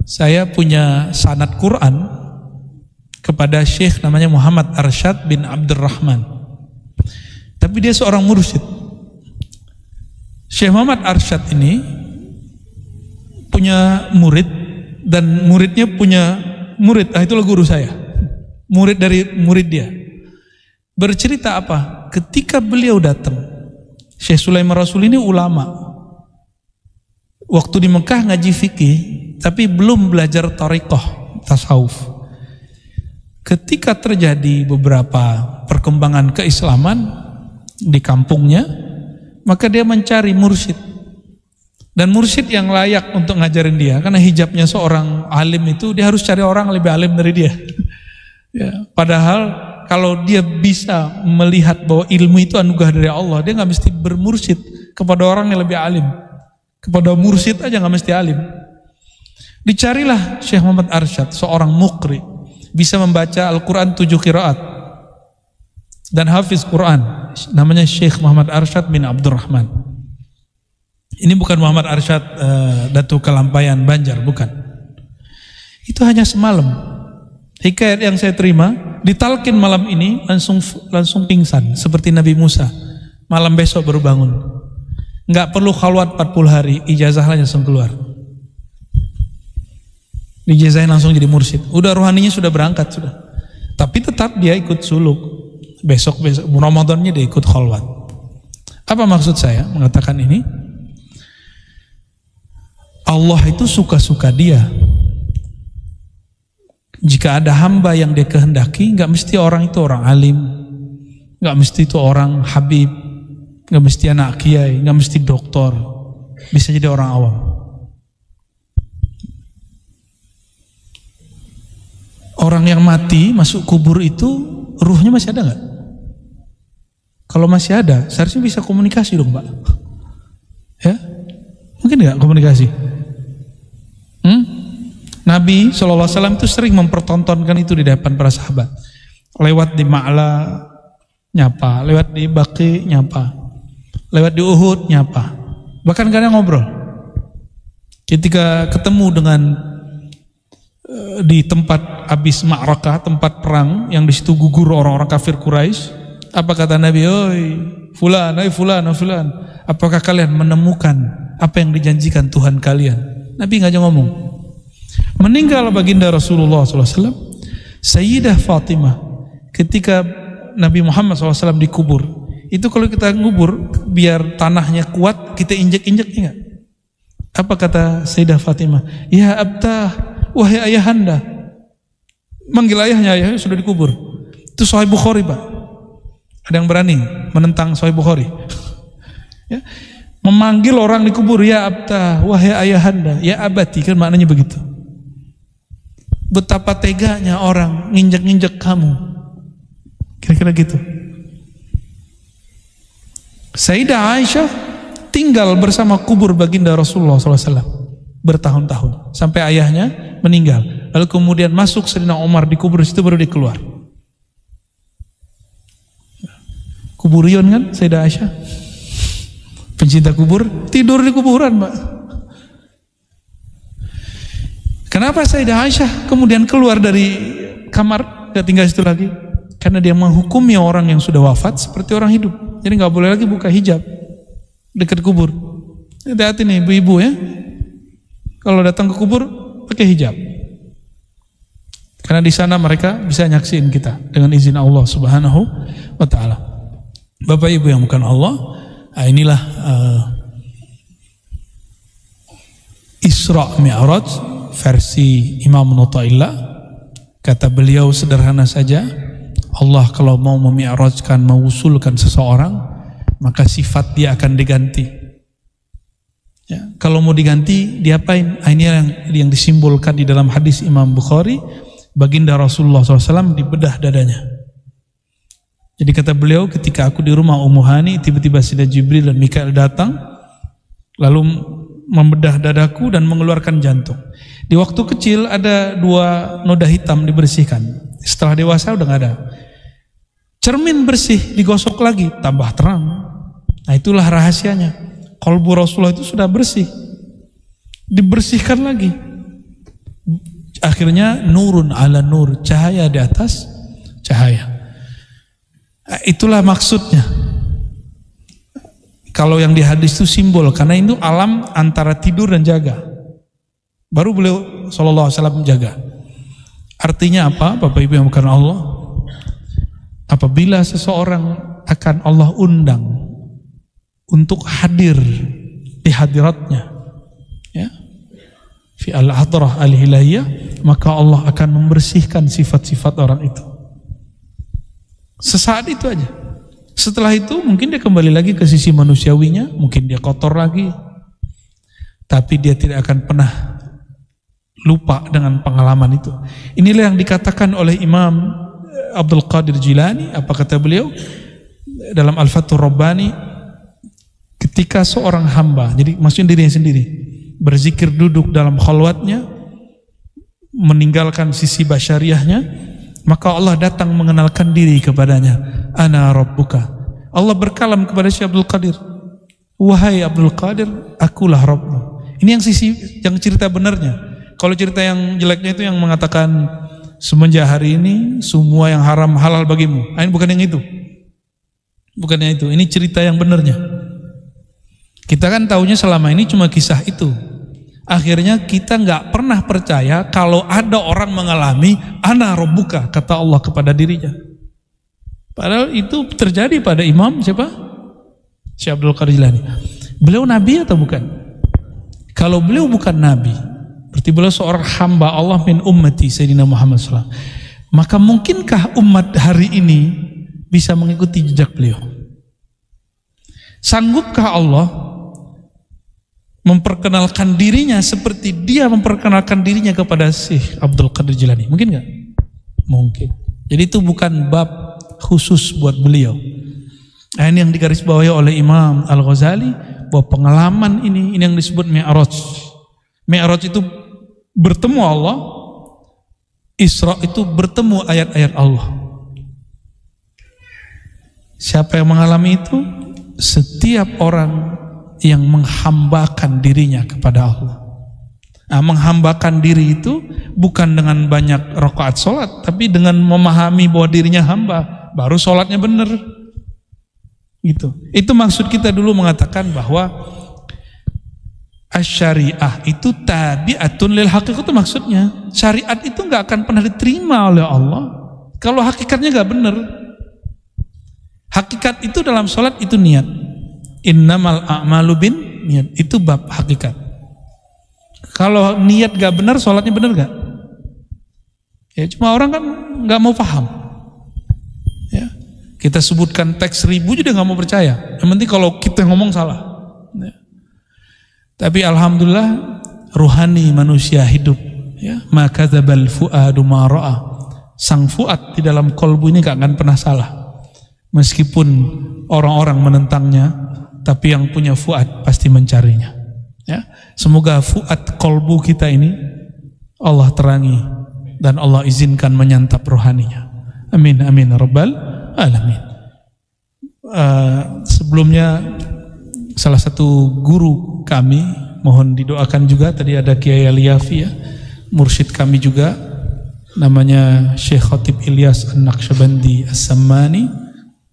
S1: saya punya sanad Quran kepada Syekh namanya Muhammad Arsyad bin Abdurrahman. Tapi dia seorang mursyid. Syekh Muhammad Arsyad ini punya murid dan muridnya punya murid. Itulah guru saya. Murid dari murid dia. Bercerita apa? Ketika beliau datang, Syekh Sulaiman Rasul ini ulama. Waktu di Mekah ngaji fikih, tapi belum belajar thariqah, tasawuf. Ketika terjadi beberapa perkembangan keislaman di kampungnya, maka dia mencari mursyid. Dan mursyid yang layak untuk ngajarin dia, karena hijabnya seorang alim itu, dia harus cari orang lebih alim dari dia. Ya, padahal kalau dia bisa melihat bahwa ilmu itu anugerah dari Allah, dia nggak mesti bermursyid kepada orang yang lebih alim. Kepada mursyid aja nggak mesti alim. Dicarilah Syekh Muhammad Arsyad, seorang muqri, bisa membaca Al-Quran 7 qiraat dan hafiz Quran, namanya Syekh Muhammad Arsyad bin Abdurrahman. Ini bukan Muhammad Arsyad Datu Kelampayan Banjar, bukan. Itu hanya semalam. Hikayat yang saya terima, ditalkin malam ini langsung pingsan seperti Nabi Musa. Malam besok baru bangun. Nggak perlu khalwat 40 hari, ijazahnya langsung keluar. Dijazahin langsung jadi mursyid. Udah rohaninya sudah berangkat sudah. Tapi tetap dia ikut suluk. Besok Ramadannya dia ikut khalwat. Apa maksud saya mengatakan ini? Allah itu suka-suka dia. Jika ada hamba yang dia kehendaki, nggak mesti orang itu orang alim, nggak mesti itu orang habib, nggak mesti anak kiai, nggak mesti doktor, bisa jadi orang awam. Orang yang mati masuk kubur itu ruhnya masih ada nggak? Kalau masih ada, seharusnya bisa komunikasi dong, Pak. Ya, mungkin nggak komunikasi? Nabi SAW itu sering mempertontonkan itu di depan para sahabat. Lewat di Ma'la nyapa, lewat di Baqi nyapa, lewat di Uhud nyapa. Bahkan kadang ngobrol. Ketika ketemu dengan di tempat habis ma'rakah, tempat perang yang di situ gugur orang-orang kafir Quraisy, apa kata Nabi? Oi, fulan, fulan, apakah kalian menemukan apa yang dijanjikan Tuhan kalian? Nabi nggak aja ngomong. Meninggal baginda Rasulullah SAW, Sayyidah Fatimah ketika Nabi Muhammad SAW dikubur, itu kalau kita ngubur biar tanahnya kuat, kita injek-injek, ingat apa kata Sayyidah Fatimah? Ya abtah, wahai ayahanda. Manggil ayahnya sudah dikubur. Itu Sahih Bukhari, Pak. Ada yang berani menentang Sahih Bukhari? Ya. Memanggil orang dikubur, ya abtah, wahai ayahanda, ya abati, kan maknanya begitu. Betapa teganya orang nginjek-nginjek kamu. Kira-kira gitu. Sayyidah Aisyah tinggal bersama kubur baginda Rasulullah SAW bertahun-tahun sampai ayahnya meninggal. Lalu kemudian masuk Sayyidina Umar di kubur situ, baru dia keluar. Kuburion kan Sayyidah Aisyah, pencinta kubur, tidur di kuburan, Mbak. Kenapa Sayyidah Aisyah kemudian keluar dari kamar, gak tinggal situ lagi? Karena dia menghukumi orang yang sudah wafat seperti orang hidup. Jadi nggak boleh lagi buka hijab dekat kubur. Hati-hati nih ibu-ibu ya, kalau datang ke kubur pakai hijab, karena di sana mereka bisa nyaksiin kita dengan izin Allah Subhanahu wa Ta'ala. Bapak Ibu yang bukan Allah, inilah Isra Mi'raj versi Imam Nu'taillah. Kata beliau sederhana saja, Allah kalau mau memi'rajkan, mewusulkan seseorang, maka sifat dia akan diganti. Ya, kalau mau diganti, diapain? Ini yang disimbolkan di dalam hadis Imam Bukhari, baginda Rasulullah SAW dibedah dadanya. Jadi kata beliau, ketika aku di rumah Ummu Hani, tiba-tiba Sayyidina Jibril dan Mikail datang, lalu membedah dadaku dan mengeluarkan jantung. Di waktu kecil ada 2 noda hitam dibersihkan. Setelah dewasa udah nggak ada. Cermin bersih digosok lagi, tambah terang. Nah itulah rahasianya. Qalbu Rasulullah itu sudah bersih, dibersihkan lagi. Akhirnya nurun ala nur, cahaya di atas cahaya. Nah, itulah maksudnya. Kalau yang di hadis itu simbol, karena itu alam antara tidur dan jaga. Baru beliau SAW menjaga. Artinya apa, Bapak Ibu yang bukan Allah? Apabila seseorang akan Allah undang untuk hadir di hadiratnya, ya, fi al-hadrah al-hilahiyah, maka Allah akan membersihkan sifat-sifat orang itu. Sesaat itu aja. Setelah itu mungkin dia kembali lagi ke sisi manusiawinya, mungkin dia kotor lagi, tapi dia tidak akan pernah lupa dengan pengalaman itu. Inilah yang dikatakan oleh Imam Abdul Qadir Jilani. Apa kata beliau dalam Al-Fathur Rabbani? Ketika seorang hamba, jadi maksudnya dirinya sendiri, berzikir duduk dalam khalwatnya, meninggalkan sisi basyariahnya, maka Allah datang mengenalkan diri kepadanya. Ana Rabbuka. Allah berkalam kepada Syekh Abdul Qadir, wahai Abdul Qadir, akulah Rabbmu. Ini yang sisi yang cerita benarnya. Kalau cerita yang jeleknya itu yang mengatakan semenjak hari ini semua yang haram halal bagimu. Ini bukan yang itu. Bukannya itu. Ini cerita yang benarnya. Kita kan taunya selama ini cuma kisah itu. Akhirnya kita nggak pernah percaya kalau ada orang mengalami ana rabbuka, kata Allah kepada dirinya. Padahal itu terjadi pada Imam siapa? Syekh Abdul Qadir Jilani. Beliau nabi atau bukan? Kalau beliau bukan nabi, berarti beliau seorang hamba Allah min ummati Sayyidina Muhammad SAW. Maka mungkinkah umat hari ini bisa mengikuti jejak beliau? Sanggupkah Allah memperkenalkan dirinya seperti dia memperkenalkan dirinya kepada Syekh Abdul Qadir Jilani? Mungkin nggak? Mungkin. Jadi itu bukan bab khusus buat beliau. Nah, ini yang digarisbawahi oleh Imam Al-Ghazali, bahwa pengalaman ini yang disebut Mi'raj. Mi'raj itu bertemu Allah, Isra itu bertemu ayat-ayat Allah. Siapa yang mengalami itu? Setiap orang yang menghambakan dirinya kepada Allah. Nah, menghambakan diri itu bukan dengan banyak rakaat sholat, tapi dengan memahami bahwa dirinya hamba, baru sholatnya benar. Gitu. Itu maksud kita dulu mengatakan bahwa syariah itu tabi'atun lil haqiqah. Itu maksudnya syariat itu nggak akan pernah diterima oleh Allah kalau hakikatnya nggak benar. Hakikat itu dalam sholat itu niat. Innamal a'malu bin niat. Itu bab hakikat. Kalau niat gak benar, sholatnya benar gak? Ya cuma orang kan gak mau paham. Ya. Kita sebutkan teks 1000 juga gak mau percaya. Yang penting kalau kita ngomong salah. Ya. Tapi alhamdulillah ruhani manusia hidup. Ya. Maka dzabal fuadu ma ra'a. Sang fuad di dalam kolbu ini gak akan pernah salah. Meskipun orang-orang menentangnya, tapi yang punya fuad pasti mencarinya. Ya. Semoga fuad kolbu kita ini Allah terangi dan Allah izinkan menyantap rohaninya. Amin amin rabbal alamin. Sebelumnya salah satu guru kami mohon didoakan juga, tadi ada Kiai Aliafi ya, mursyid kami juga, namanya Syekh Khatib Ilyas An-Naqsyabandi As-Sammani,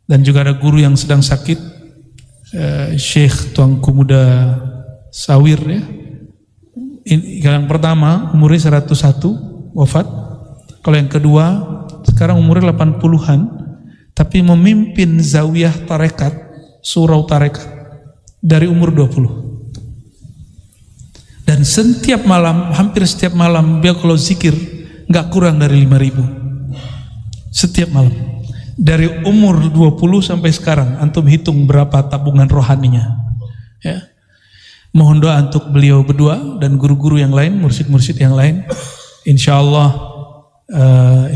S1: dan juga ada guru yang sedang sakit, Syekh Tuanku Muda Sawir ya. Yang pertama umurnya 101 wafat. Kalau yang kedua sekarang umurnya 80-an, tapi memimpin zawiyah tarekat, surau tarekat dari umur 20. Dan setiap malam, hampir setiap malam dia kalau zikir nggak kurang dari 5.000 setiap malam. Dari umur 20 sampai sekarang, antum hitung berapa tabungan rohaninya. Ya. Mohon doa untuk beliau berdua dan guru-guru yang lain, mursyid-mursyid yang lain. Insya Allah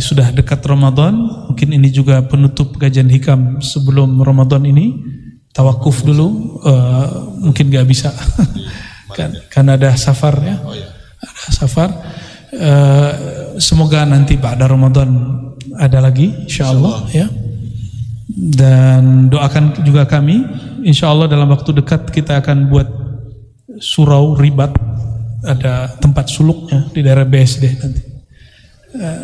S1: sudah dekat Ramadan. Mungkin ini juga penutup kajian hikam sebelum Ramadan ini. Tawakuf dulu, mungkin gak bisa karena ada safar ya. Ada safar. Semoga nanti pada Ramadan ada lagi, insya Allah ya. Dan doakan juga kami, insya Allah dalam waktu dekat kita akan buat surau ribat, ada tempat suluknya di daerah BSD nanti.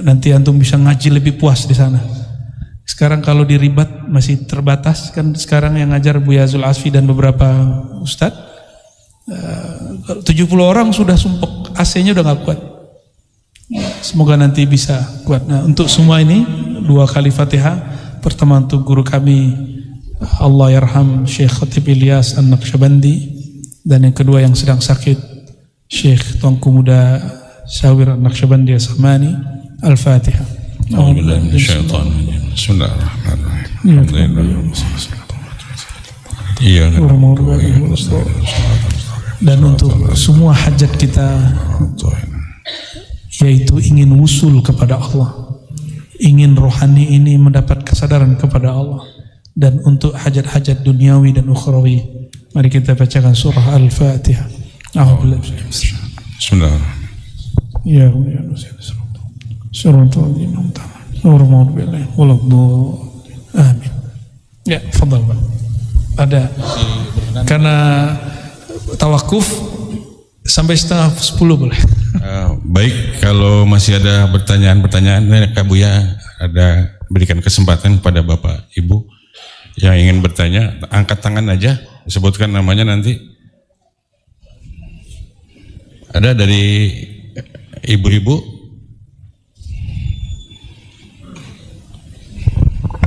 S1: Nanti antum bisa ngaji lebih puas di sana. Sekarang kalau di ribat masih terbatas kan, sekarang yang ngajar Buya Zul Asfi dan beberapa ustadz, 70 orang sudah sumpek, AC-nya udah gak kuat. Semoga nanti bisa kuat. Nah, untuk semua ini 2 kali Fatihah. Pertama untuk guru kami Allah yarham Syekh Khatib Ilyas An-Naqsyabandi, dan yang kedua yang sedang sakit Syekh Tuanku Muda Sawir An-Naqsyabandi As-Sammani. Al-Fatihah. Bismillahirrahmanirrahim. Dan untuk semua hajat kita, yaitu ingin wusul kepada Allah, ingin rohani ini mendapat kesadaran kepada Allah, dan untuk hajat-hajat duniawi dan ukhrawi, mari kita bacakan surah Al-Fatihah. Bismillahirrahmanirrahim. Ya amin. Ya, fadhal Pak. Ada karena tawakuf sampai 9:30 boleh.
S2: Baik, kalau masih ada pertanyaan-pertanyaan, Kak Buya ada berikan kesempatan kepada Bapak Ibu yang ingin bertanya, angkat tangan aja, sebutkan namanya nanti. Ada dari ibu-ibu?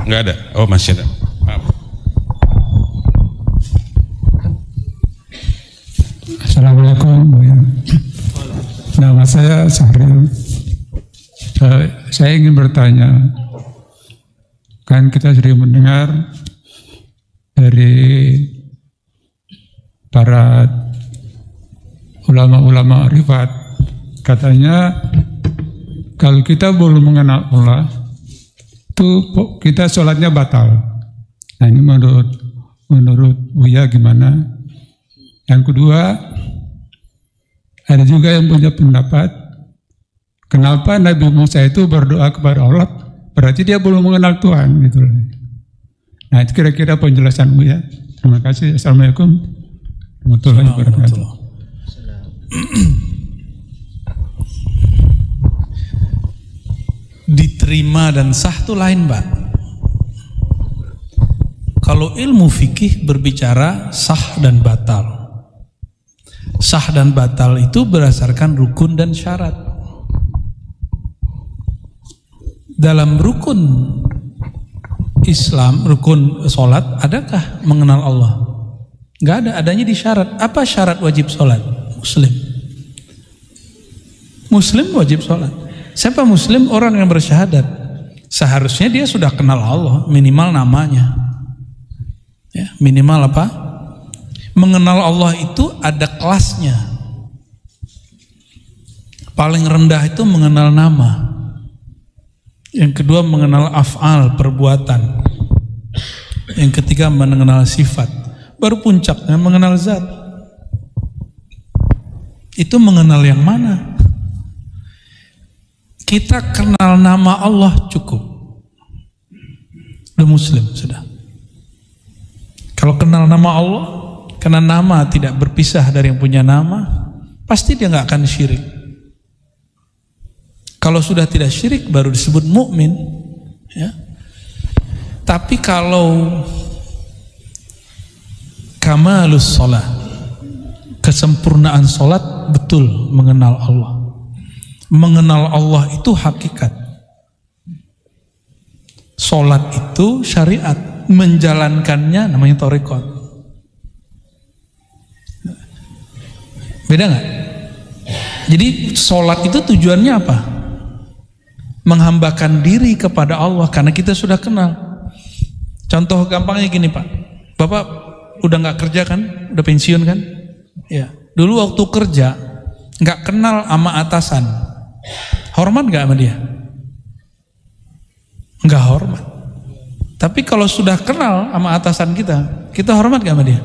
S2: Enggak ada? Oh, masih ada. Maaf.
S3: Assalamualaikum Bu ya. Nama saya Sahril. Saya ingin bertanya, kan kita sering mendengar dari para ulama-ulama rifat, katanya kalau kita belum mengenal Allah, itu kita sholatnya batal. Nah ini menurut Buya gimana? Yang kedua, ada juga yang punya pendapat, kenapa Nabi Musa itu berdoa kepada Allah, berarti dia belum mengenal Tuhan gitu. Nah itu kira-kira penjelasan Buya. Terima kasih. Assalamualaikum warahmatullahi wabarakatuh.
S1: Diterima dan sah itu lain, Pak. Kalau ilmu fikih berbicara sah dan batal. Sah dan batal itu berdasarkan rukun dan syarat. Dalam rukun Islam, rukun sholat, adakah mengenal Allah? Nggak ada, adanya di syarat. Apa syarat wajib sholat? Muslim. Muslim wajib sholat. Siapa Muslim? Orang yang bersyahadat. Seharusnya dia sudah kenal Allah, minimal namanya. Ya, minimal apa? Mengenal Allah itu ada kelasnya. Paling rendah itu mengenal nama. Yang kedua mengenal af'al, perbuatan. Yang ketiga mengenal sifat. Baru puncaknya mengenal zat. Itu mengenal yang mana? Kita kenal nama Allah cukup. Udah Muslim sudah. Kalau kenal nama Allah, karena nama tidak berpisah dari yang punya nama, pasti dia nggak akan syirik. Kalau sudah tidak syirik baru disebut mukmin, ya. Tapi kalau kamalus sholat, kesempurnaan sholat, betul mengenal Allah. Mengenal Allah itu hakikat. Sholat itu syariat, menjalankannya namanya thariqat. Beda nggak? Jadi sholat itu tujuannya apa? Menghambakan diri kepada Allah karena kita sudah kenal. Contoh gampangnya gini Pak, Bapak udah nggak kerja kan, udah pensiun kan? Ya. Dulu waktu kerja nggak kenal sama atasan, hormat nggak sama dia? Nggak hormat. Tapi kalau sudah kenal sama atasan kita hormat nggak sama dia?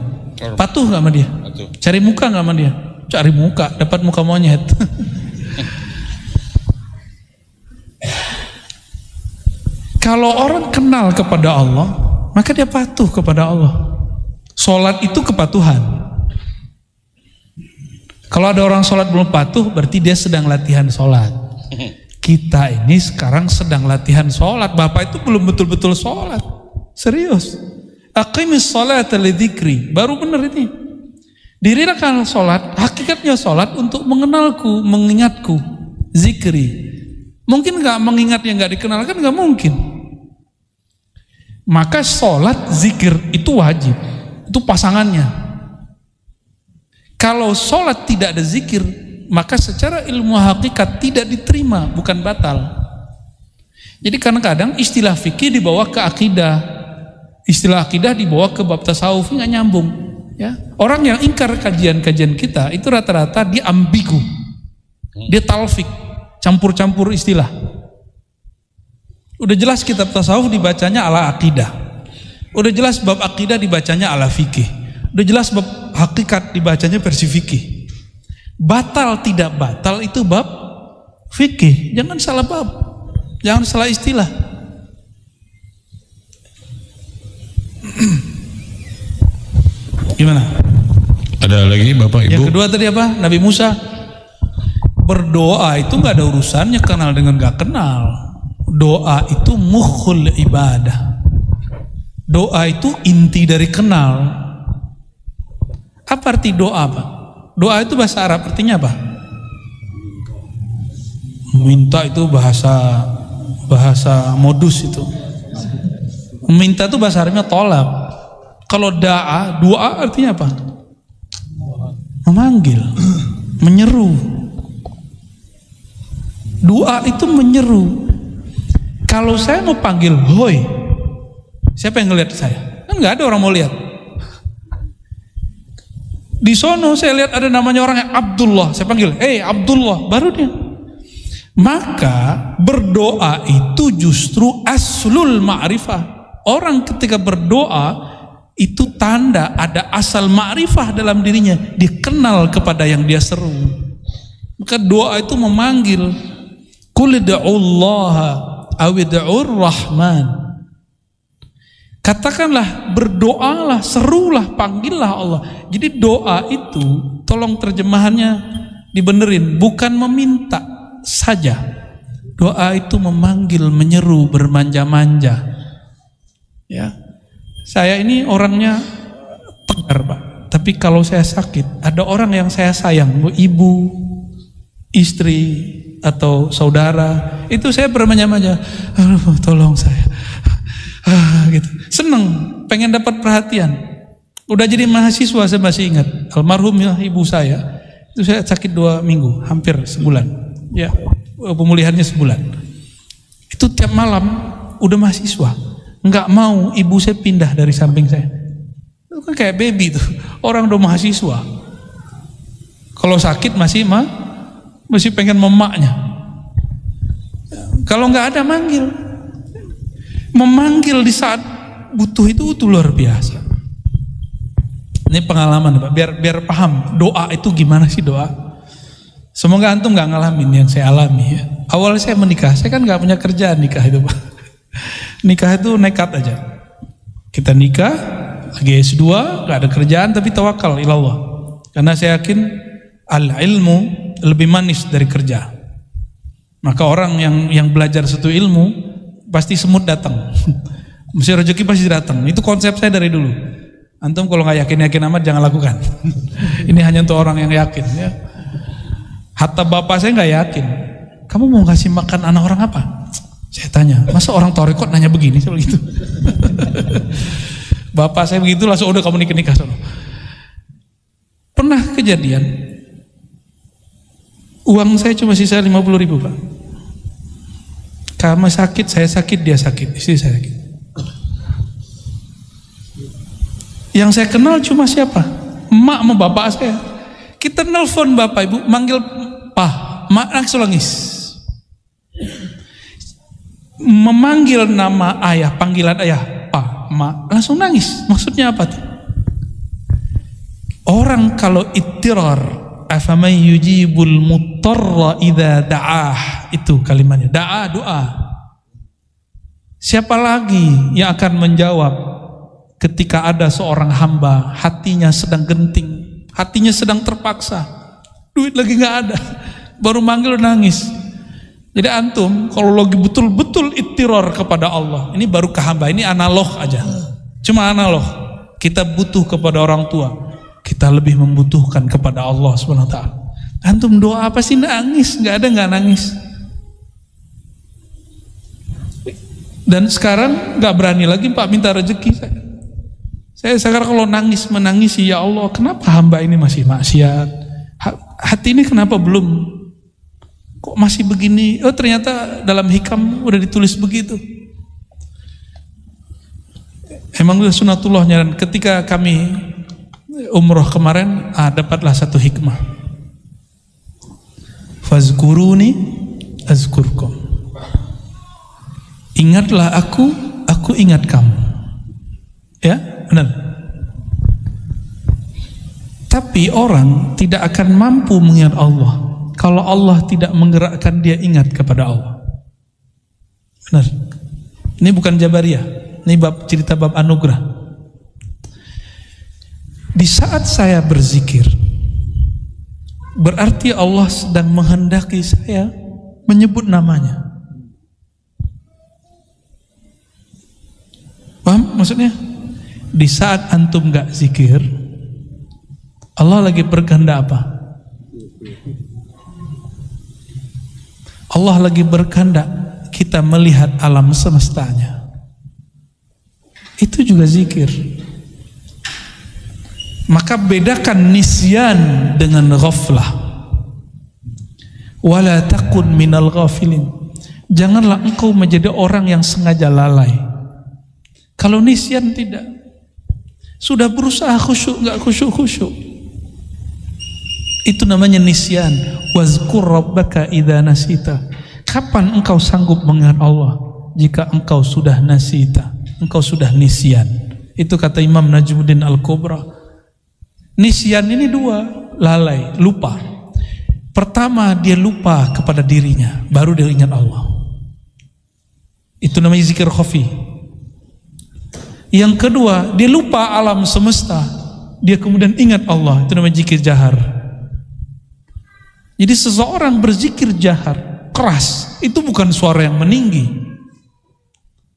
S1: Patuh nggak sama dia? Patuh. Cari muka nggak sama dia? Cari muka, dapat muka monyet. Kalau orang kenal kepada Allah, maka dia patuh kepada Allah. Sholat itu kepatuhan. Kalau ada orang sholat belum patuh, berarti dia sedang latihan sholat. Kita ini sekarang sedang latihan sholat. Bapak itu belum betul-betul sholat. Serius. Aqimis sholata lidzikri. Baru benar ini. Dirikan sholat, hakikatnya sholat untuk mengenalku, mengingatku. Zikri. Mungkin nggak mengingat yang nggak dikenal kan nggak mungkin. Maka sholat zikir itu wajib, itu pasangannya. Kalau sholat tidak ada zikir, maka secara ilmu hakikat tidak diterima, bukan batal. Jadi kadang-kadang istilah fikih dibawa ke akidah, istilah akidah dibawa ke bab tasawuf, nggak nyambung. Ya, orang yang ingkar kajian-kajian kita itu rata-rata dia ambigu, dia talfik, campur-campur istilah. Udah jelas kitab tasawuf dibacanya ala akidah. Udah jelas bab akidah dibacanya ala fikih. Udah jelas bab hakikat dibacanya versi fikih. Batal tidak batal itu bab fikih. Jangan salah bab. Jangan salah istilah. Gimana?
S2: Ada lagi Bapak Ibu?
S1: Yang kedua tadi apa? Nabi Musa. Berdoa itu gak ada urusannya kenal dengan gak kenal. Doa itu mukhul ibadah. Doa itu inti dari kenal. Apa arti doa Pak? Doa itu bahasa Arab artinya apa? Minta itu bahasa modus itu. Minta itu bahasa Arabnya tolab. Kalau doa artinya apa? Memanggil, menyeru. Doa itu menyeru. Kalau saya mau panggil hoi, siapa yang ngelihat saya? Kan nggak ada orang mau lihat. Di sono saya lihat ada namanya orang yang Abdullah, saya panggil, Abdullah, baru dia. Maka berdoa itu justru aslul ma'rifah. Orang ketika berdoa itu tanda ada asal ma'rifah dalam dirinya, dikenal kepada yang dia seru. Maka doa itu memanggil, qul ud'ullaha awid'ur rahman. Katakanlah, berdoalah, serulah, panggillah Allah. Jadi doa itu, tolong terjemahannya dibenerin, bukan meminta saja. Doa itu memanggil, menyeru, bermanja-manja. Ya, saya ini orangnya tegar Pak. Tapi kalau saya sakit, ada orang yang saya sayang, ibu, istri, atau saudara, itu saya bermanja-manja, aduh tolong saya, gitu. seneng, pengen dapat perhatian. Udah jadi mahasiswa saya masih ingat, almarhum ibu saya, itu saya sakit 2 minggu, hampir sebulan. Ya, pemulihannya sebulan. Itu tiap malam udah mahasiswa, nggak mau ibu saya pindah dari samping saya. Itu kan kayak baby tuh, orang udah mahasiswa. Kalau sakit masih pengen memaknya. Kalau nggak ada memanggil di saat butuh itu luar biasa. Ini pengalaman Pak, biar paham doa itu gimana sih doa. Semoga antum nggak ngalamin yang saya alami ya. Awal saya menikah, saya kan nggak punya kerjaan nikah itu Pak. Nikah itu nekat aja. Kita nikah, lagi S2, nggak ada kerjaan tapi tawakal ilallah. Karena saya yakin al-ilmu lebih manis dari kerja. Maka orang yang belajar satu ilmu pasti semut datang. Mesti rezeki pasti datang. Itu konsep saya dari dulu. Antum kalau nggak yakin amat jangan lakukan. Ini hanya untuk orang yang yakin ya. Hatta bapak saya nggak yakin. Kamu mau ngasih makan anak orang apa? Saya tanya, masa orang tarekat nanya begini seperti itu? Bapak saya begitu langsung udah kamu nikah sono. Pernah kejadian uang saya cuma sisa 50.000 Pak. Kamu sakit, saya sakit, dia sakit, istri saya sakit. Yang saya kenal cuma siapa? Emak sama bapak saya. Kita nelpon bapak ibu, manggil Pak, mak langsung nangis. Memanggil nama ayah, panggilan ayah, Pak, mak langsung nangis. Maksudnya apa tuh? Orang kalau ittirar, afamay yujibul muttarra idza da'ah, itu kalimatnya. Da'a, doa. Siapa lagi yang akan menjawab ketika ada seorang hamba hatinya sedang genting, hatinya sedang terpaksa, duit lagi nggak ada, baru manggil nangis. Jadi antum kalau lagi betul-betul ittirar kepada Allah, ini baru ke hamba, ini analog aja, cuma analog. Kita butuh kepada orang tua, kita lebih membutuhkan kepada Allah SWT. Antum doa apa sih nangis? Nggak ada nggak nangis. Dan sekarang nggak berani lagi Pak minta rezeki saya. Saya sekarang kalau menangisi, ya Allah, kenapa hamba ini masih maksiat? Hati ini kenapa belum? Kok masih begini? Oh ternyata dalam hikam udah ditulis begitu. Emang udah sunatullahnya. Dan ketika kami umroh kemarin, dapatlah satu hikmah. Fazkuruni azkurkum. Ingatlah aku ingat kamu. Ya, benar. Tapi orang tidak akan mampu mengingat Allah kalau Allah tidak menggerakkan dia ingat kepada Allah. Benar. Ini bukan Jabariyah, ini cerita bab anugerah. Di saat saya berzikir, berarti Allah sedang menghendaki saya menyebut namanya. Paham maksudnya? Di saat antum gak zikir, Allah lagi berkehendak apa? Allah lagi berkehendak kita melihat alam semestanya. Itu juga zikir. Maka bedakan nisyan dengan ghaflah. Wala takun minal ghafilin. Janganlah engkau menjadi orang yang sengaja lalai. Kalau nisyan tidak. Sudah berusaha khusyuk, enggak khusyuk-khusyuk. Itu namanya nisyan. Wazkur rabbaka idza nasita. Kapan engkau sanggup mengingat Allah? Jika engkau sudah nasita, engkau sudah nisyan. Itu kata Imam Najmuddin Al-Kubra. Nisyan ini dua, lalai, lupa. Pertama dia lupa kepada dirinya, baru dia ingat Allah. Itu namanya zikir khafi. Yang kedua, dia lupa alam semesta, dia kemudian ingat Allah. Itu namanya zikir jahar. Jadi seseorang berzikir jahar keras, itu bukan suara yang meninggi.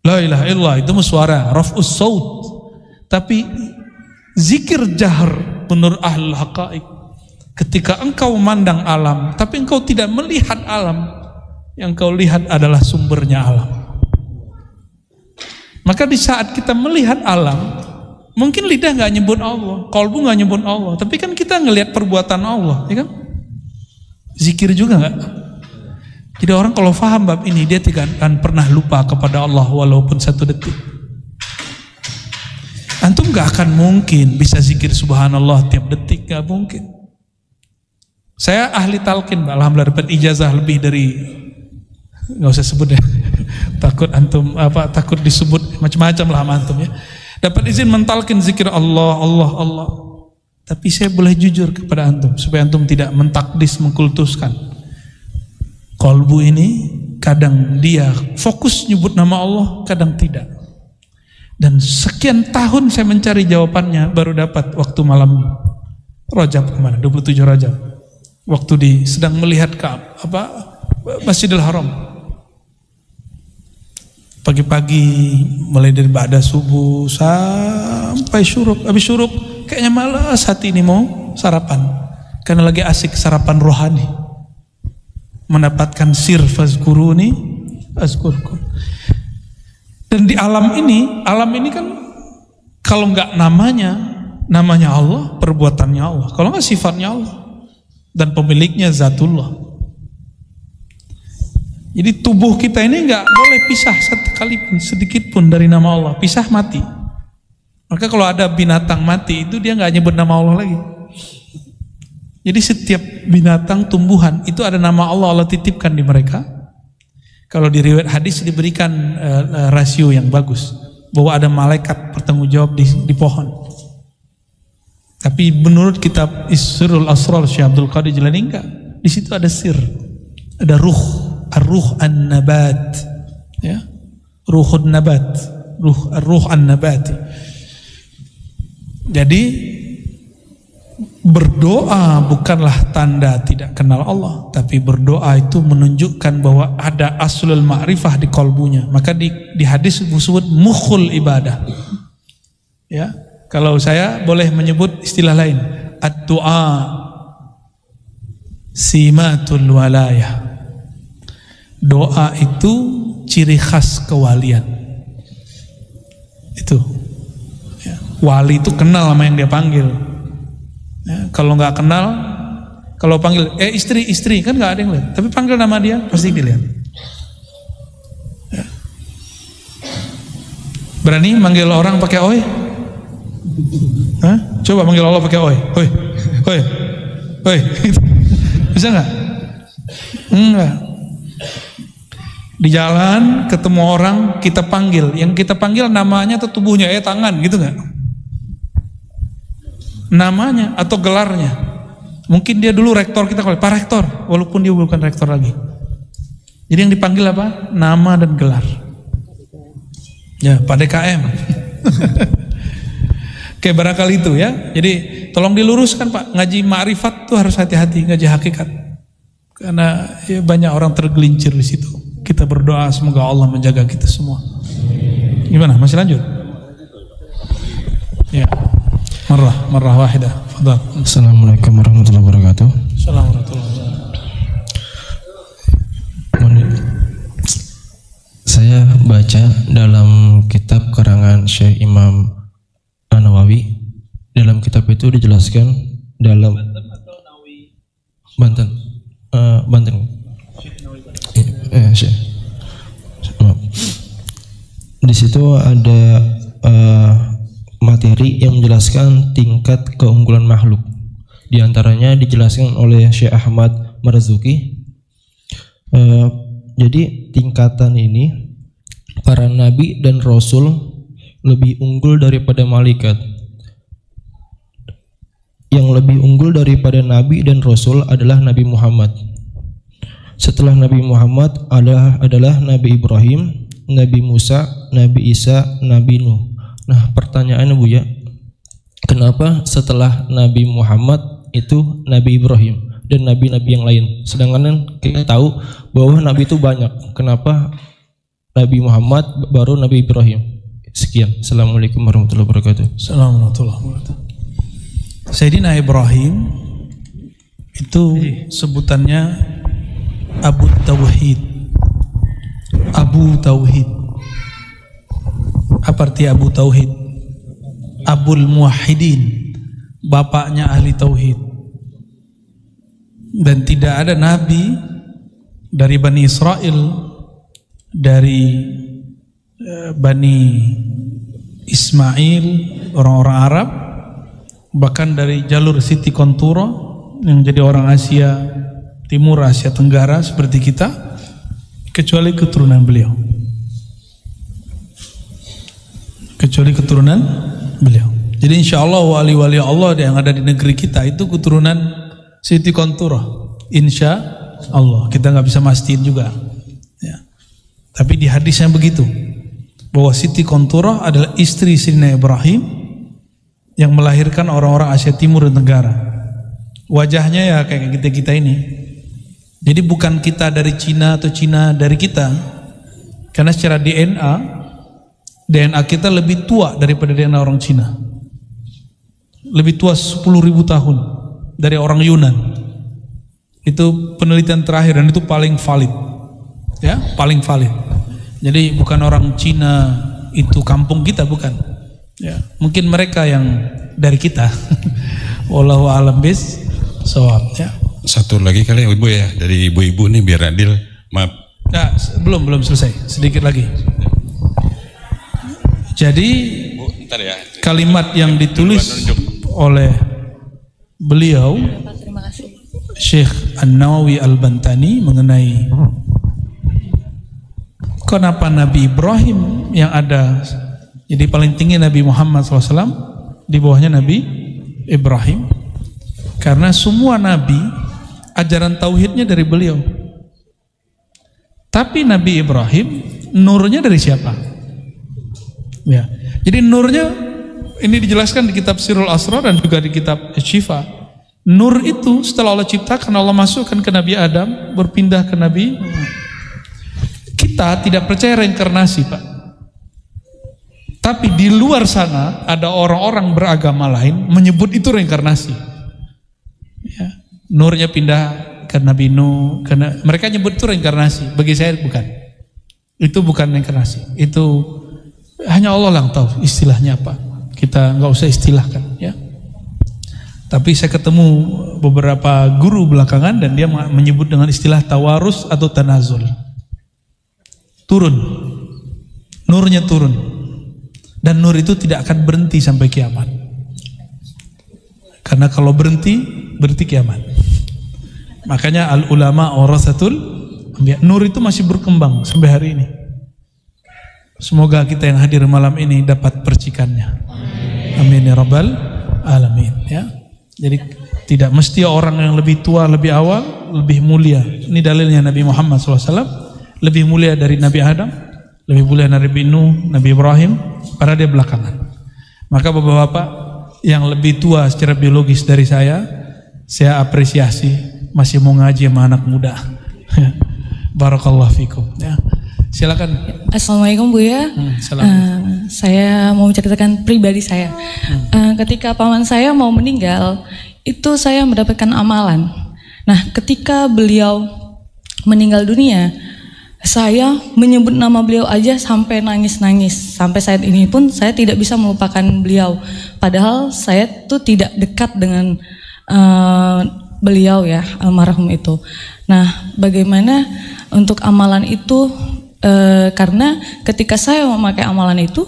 S1: La ilaha illallah itu suara raf'us saut. Tapi zikir jahar menurut ahlul haqaiq, ketika engkau memandang alam tapi engkau tidak melihat alam, yang kau lihat adalah sumbernya alam. Maka di saat kita melihat alam, mungkin lidah nggak nyebut Allah, qalbu nggak nyebut Allah, tapi kan kita ngelihat perbuatan Allah, ya kan? Zikir juga nggak? Jadi orang kalau faham bab ini, dia tidak akan pernah lupa kepada Allah walaupun 1 detik. Antum nggak akan mungkin bisa zikir subhanallah tiap detik, nggak mungkin. Saya ahli talqin, alhamdulillah dapat ijazah lebih dari, nggak usah sebut ya, takut antum takut disebut macam-macam lah sama antum ya. Dapat izin mentalkin zikir Allah, Allah, Allah. Tapi saya boleh jujur kepada antum supaya antum tidak mentakdis, mengkultuskan. Qalbu ini kadang dia fokus nyebut nama Allah, kadang tidak. Dan sekian tahun saya mencari jawabannya, baru dapat waktu malam Rajab kemarin, 27 Rajab. Waktu sedang melihat ke Masjidil Haram. Pagi-pagi mulai dari ba'da subuh sampai syuruk. Habis syuruk kayaknya malas hati ini mau sarapan. Karena lagi asik sarapan rohani. Mendapatkan sir fazkuruni azkurkum. Dan di alam ini kan kalau enggak namanya Allah, perbuatannya Allah. Kalau enggak sifatnya Allah dan pemiliknya zatullah. Jadi tubuh kita ini nggak boleh pisah sekalipun, sedikit pun dari nama Allah. Pisah mati. Maka kalau ada binatang mati itu dia nggak nyebut nama Allah lagi. Jadi setiap binatang, tumbuhan itu ada nama Allah, Allah titipkan di mereka. Kalau di riwayat hadis diberikan rasio yang bagus bahwa ada malaikat bertanggung jawab di pohon. Tapi menurut kitab Isrul Asrar Syekh Abdul Qadir Jilani enggak. Di situ ada sir, ada ruh. Ar-ruh an-nabat, ya, ruhun nabat, ruh an-nabati. Jadi berdoa bukanlah tanda tidak kenal Allah, tapi berdoa itu menunjukkan bahwa ada aslul ma'rifah di qalbunya. Maka di hadis disebut mukhul ibadah. Ya, kalau saya boleh menyebut istilah lain, ad-du'a simatul walayah. Doa itu ciri khas kewalian. Itu ya. Wali itu kenal sama yang dia panggil ya, kalau nggak kenal, kalau panggil istri kan nggak ada yang lihat, tapi panggil nama dia pasti dilihat ya. Berani manggil orang pakai oi? Hah? Coba manggil Allah pakai oi. Oi. Bisa nggak? Enggak. Di jalan ketemu orang kita panggil, yang kita panggil namanya atau tubuhnya, tangan gitu nggak? Namanya atau gelarnya. Mungkin dia dulu rektor kita, Pak Rektor, walaupun dia bukan rektor lagi. Jadi yang dipanggil apa? Nama dan gelar. Ya, Pak DKM. Kayak barangkali itu ya. Jadi tolong diluruskan Pak, ngaji ma'rifat tuh harus hati-hati, ngaji hakikat. Karena ya, banyak orang tergelincir di situ. Kita berdoa semoga Allah menjaga kita semua. Gimana? Masih lanjut? Ya. Marrah wahidah. Fadhal.
S4: Assalamualaikum warahmatullahi wabarakatuh.
S1: Assalamualaikum warahmatullahi wabarakatuh.
S4: Saya baca dalam kitab karangan Syekh Imam An-Nawawi. Dalam kitab itu dijelaskan dalam Banten. Di situ ada materi yang menjelaskan tingkat keunggulan makhluk. Di antaranya dijelaskan oleh Syekh Ahmad Marzuki. Jadi tingkatan ini para nabi dan rasul lebih unggul daripada malaikat. Yang lebih unggul daripada nabi dan rasul adalah Nabi Muhammad. Setelah Nabi Muhammad adalah Nabi Ibrahim, Nabi Musa, Nabi Isa, Nabi Nuh. Nah, pertanyaannya Bu ya, kenapa setelah Nabi Muhammad itu Nabi Ibrahim dan nabi-nabi yang lain? Sedangkan kita tahu bahwa nabi itu banyak. Kenapa Nabi Muhammad baru Nabi Ibrahim? Sekian. Assalamualaikum warahmatullahi wabarakatuh.
S1: Assalamualaikum warahmatullahi wabarakatuh. Sayyidina Ibrahim itu sebutannya Abu Tauhid. Apa arti Abu Tauhid? Abul Muwahhidin, bapaknya ahli tauhid. Dan tidak ada nabi dari Bani Israel, dari Bani Ismail, orang-orang Arab, bahkan dari jalur Siti Konturo yang jadi orang Asia Timur, Asia Tenggara seperti kita, kecuali keturunan beliau. Kecuali keturunan beliau. Jadi insya Allah wali-wali Allah yang ada di negeri kita itu keturunan Siti Konturo. Insya Allah. Kita nggak bisa mastiin juga. Ya. Tapi di hadisnya begitu, bahwa Siti Konturo adalah istri Sayyidina Ibrahim yang melahirkan orang-orang Asia Timur dan Tenggara. Wajahnya ya kayak kita ini. Jadi bukan kita dari Cina atau Cina dari kita, karena secara DNA kita lebih tua daripada DNA orang Cina. Lebih tua 10.000 tahun dari orang Yunan. Itu penelitian terakhir dan itu paling valid. Ya, paling valid. Jadi bukan orang Cina itu kampung kita, bukan. Ya, mungkin mereka yang dari kita. Wallahu a'lam bis-shawab, ya.
S2: Satu lagi kali Ibu ya, dari ibu-ibu nih biar adil. Maaf.
S1: Nah, belum selesai. Sedikit lagi. Jadi
S2: Bu, ntar ya.
S1: Kalimat yang ditulis oleh beliau Syekh An-Nawawi Al-Bantani mengenai kenapa Nabi Ibrahim yang ada, jadi paling tinggi Nabi Muhammad SAW, di bawahnya Nabi Ibrahim, karena semua Nabi ajaran tauhidnya dari beliau. Tapi Nabi Ibrahim nurnya dari siapa? Ya, jadi nurnya ini dijelaskan di kitab Sirul Asrar dan juga di kitab Syifa. Nur itu setelah Allah ciptakan, Allah masukkan ke Nabi Adam, berpindah ke Nabi. Kita tidak percaya reinkarnasi, Pak. Tapi di luar sana ada orang-orang beragama lain menyebut itu reinkarnasi. Ya. Nurnya pindah ke Nabi Nuh, karena mereka nyebut itu reinkarnasi. Bagi saya bukan. Itu bukan reinkarnasi. Itu hanya Allah yang tahu istilahnya apa. Kita nggak usah istilahkan, ya. Tapi saya ketemu beberapa guru belakangan dan dia menyebut dengan istilah tawarus atau tanazul. Turun, nurnya turun, dan nur itu tidak akan berhenti sampai kiamat. Karena kalau berhenti kiamat. Makanya al ulama warasatul anbiya. Nur itu masih berkembang sampai hari ini. Semoga kita yang hadir malam ini dapat percikannya. Amin ya rabbal alamin. Ya. Jadi tidak mesti orang yang lebih tua, lebih awal, lebih mulia. Ini dalilnya Nabi Muhammad SAW lebih mulia dari Nabi Adam, lebih mulia dari Nabi Nuh, Nabi Ibrahim, padahal dia belakangan. Maka bapak-bapak yang lebih tua secara biologis dari saya apresiasi masih mau ngaji sama anak muda. Barakallahu fikum. Ya. Silakan.
S5: Assalamualaikum Bu ya. Saya mau menceritakan pribadi saya. Ketika paman saya mau meninggal, itu saya mendapatkan amalan. Nah, ketika beliau meninggal dunia, saya menyebut nama beliau aja sampai nangis-nangis. Sampai saat ini pun saya tidak bisa melupakan beliau. Padahal saya tuh tidak dekat dengan beliau ya, almarhum itu. Nah, bagaimana untuk amalan itu? Karena ketika saya memakai amalan itu,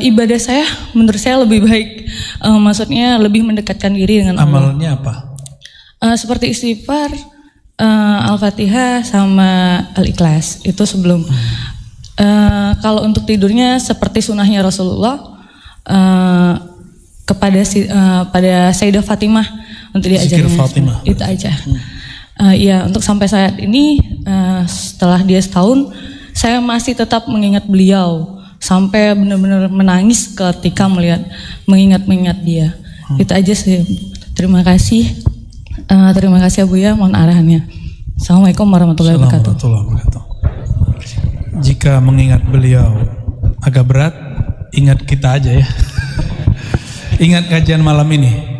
S5: ibadah saya menurut saya lebih baik, maksudnya lebih mendekatkan diri dengan Allah.
S1: Amalannya apa?
S5: Seperti istighfar, Al-Fatihah sama Al-Ikhlas itu sebelum. Kalau untuk tidurnya seperti sunahnya Rasulullah, pada Sayyidah Fatimah untuk diajarkan itu aja. Ya, untuk sampai saat ini setelah dia setahun, saya masih tetap mengingat beliau sampai benar-benar menangis ketika mengingat dia. Itu aja sih. Terima kasih ya Bu ya, mohon arahannya. Assalamualaikum warahmatullahi wabarakatuh.
S1: Jika mengingat beliau agak berat, ingat kita aja ya. Ingat kajian malam ini.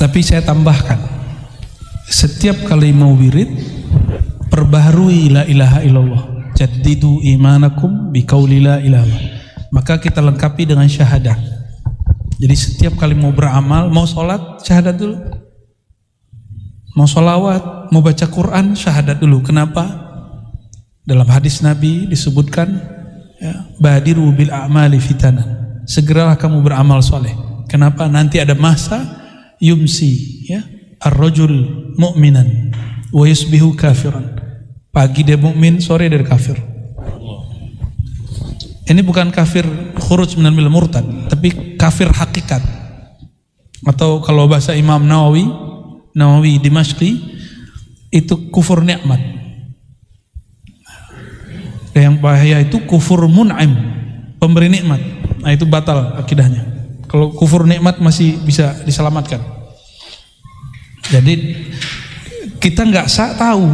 S1: Tapi saya tambahkan, setiap kali mau wirid, perbaharui la ilaha illallah. jaddidu imanakum biqauli la ilaha illallah. Maka kita lengkapi dengan syahadat. Jadi setiap kali mau beramal, mau sholat, syahadat dulu. Mau sholawat, mau baca Quran, syahadat dulu. Kenapa? Dalam hadis Nabi disebutkan, ya, badiru bil a'mali fitanan. Segeralah kamu beramal soleh. Kenapa? Nanti ada masa yumsi, ya, ar-rajul mu'minan wa yusbihu kafiran. Pagi dia mukmin, sore dia kafir. Ini bukan kafir khuruj minal millah murtad, tapi kafir hakikat. Atau kalau bahasa Imam Nawawi Dimashqi, itu kufur nikmat. Yang bahaya itu kufur mun'im, pemberi nikmat. Nah, itu batal akidahnya. Kalau kufur nikmat masih bisa diselamatkan. Jadi kita nggak tahu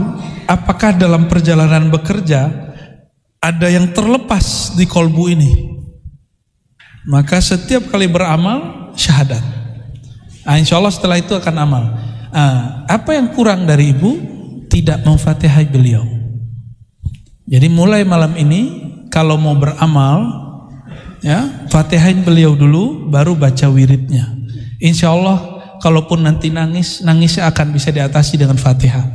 S1: apakah dalam perjalanan bekerja ada yang terlepas di kolbu ini. Maka setiap kali beramal syahadat. Nah, insya Allah setelah itu akan amal. Apa yang kurang dari ibu? Tidak memfatihai beliau. Jadi mulai malam ini kalau mau beramal, ya, fatihain beliau dulu, baru baca wiridnya. Insya Allah kalaupun nanti nangisnya akan bisa diatasi dengan fatihah.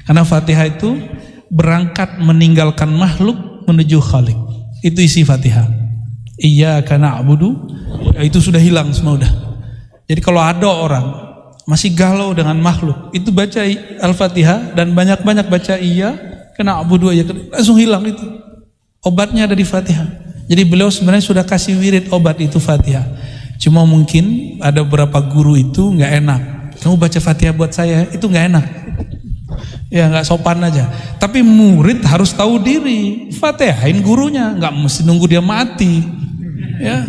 S1: Karena Fatihah itu berangkat meninggalkan makhluk menuju Khalik. Itu isi Fatihah. Iyyaka na'budu, itu sudah hilang semua udah. Jadi kalau ada orang masih galau dengan makhluk, itu baca Al-Fatihah dan banyak-banyak baca iyyaka na'budu aja, langsung hilang itu. Obatnya ada di Fatihah. Jadi beliau sebenarnya sudah kasih wirid obat itu Fatihah. Cuma mungkin ada beberapa guru itu nggak enak. Kamu baca Fatihah buat saya, itu nggak enak. Ya nggak sopan aja. Tapi murid harus tahu diri, fatihain gurunya, nggak mesti nunggu dia mati. Ya.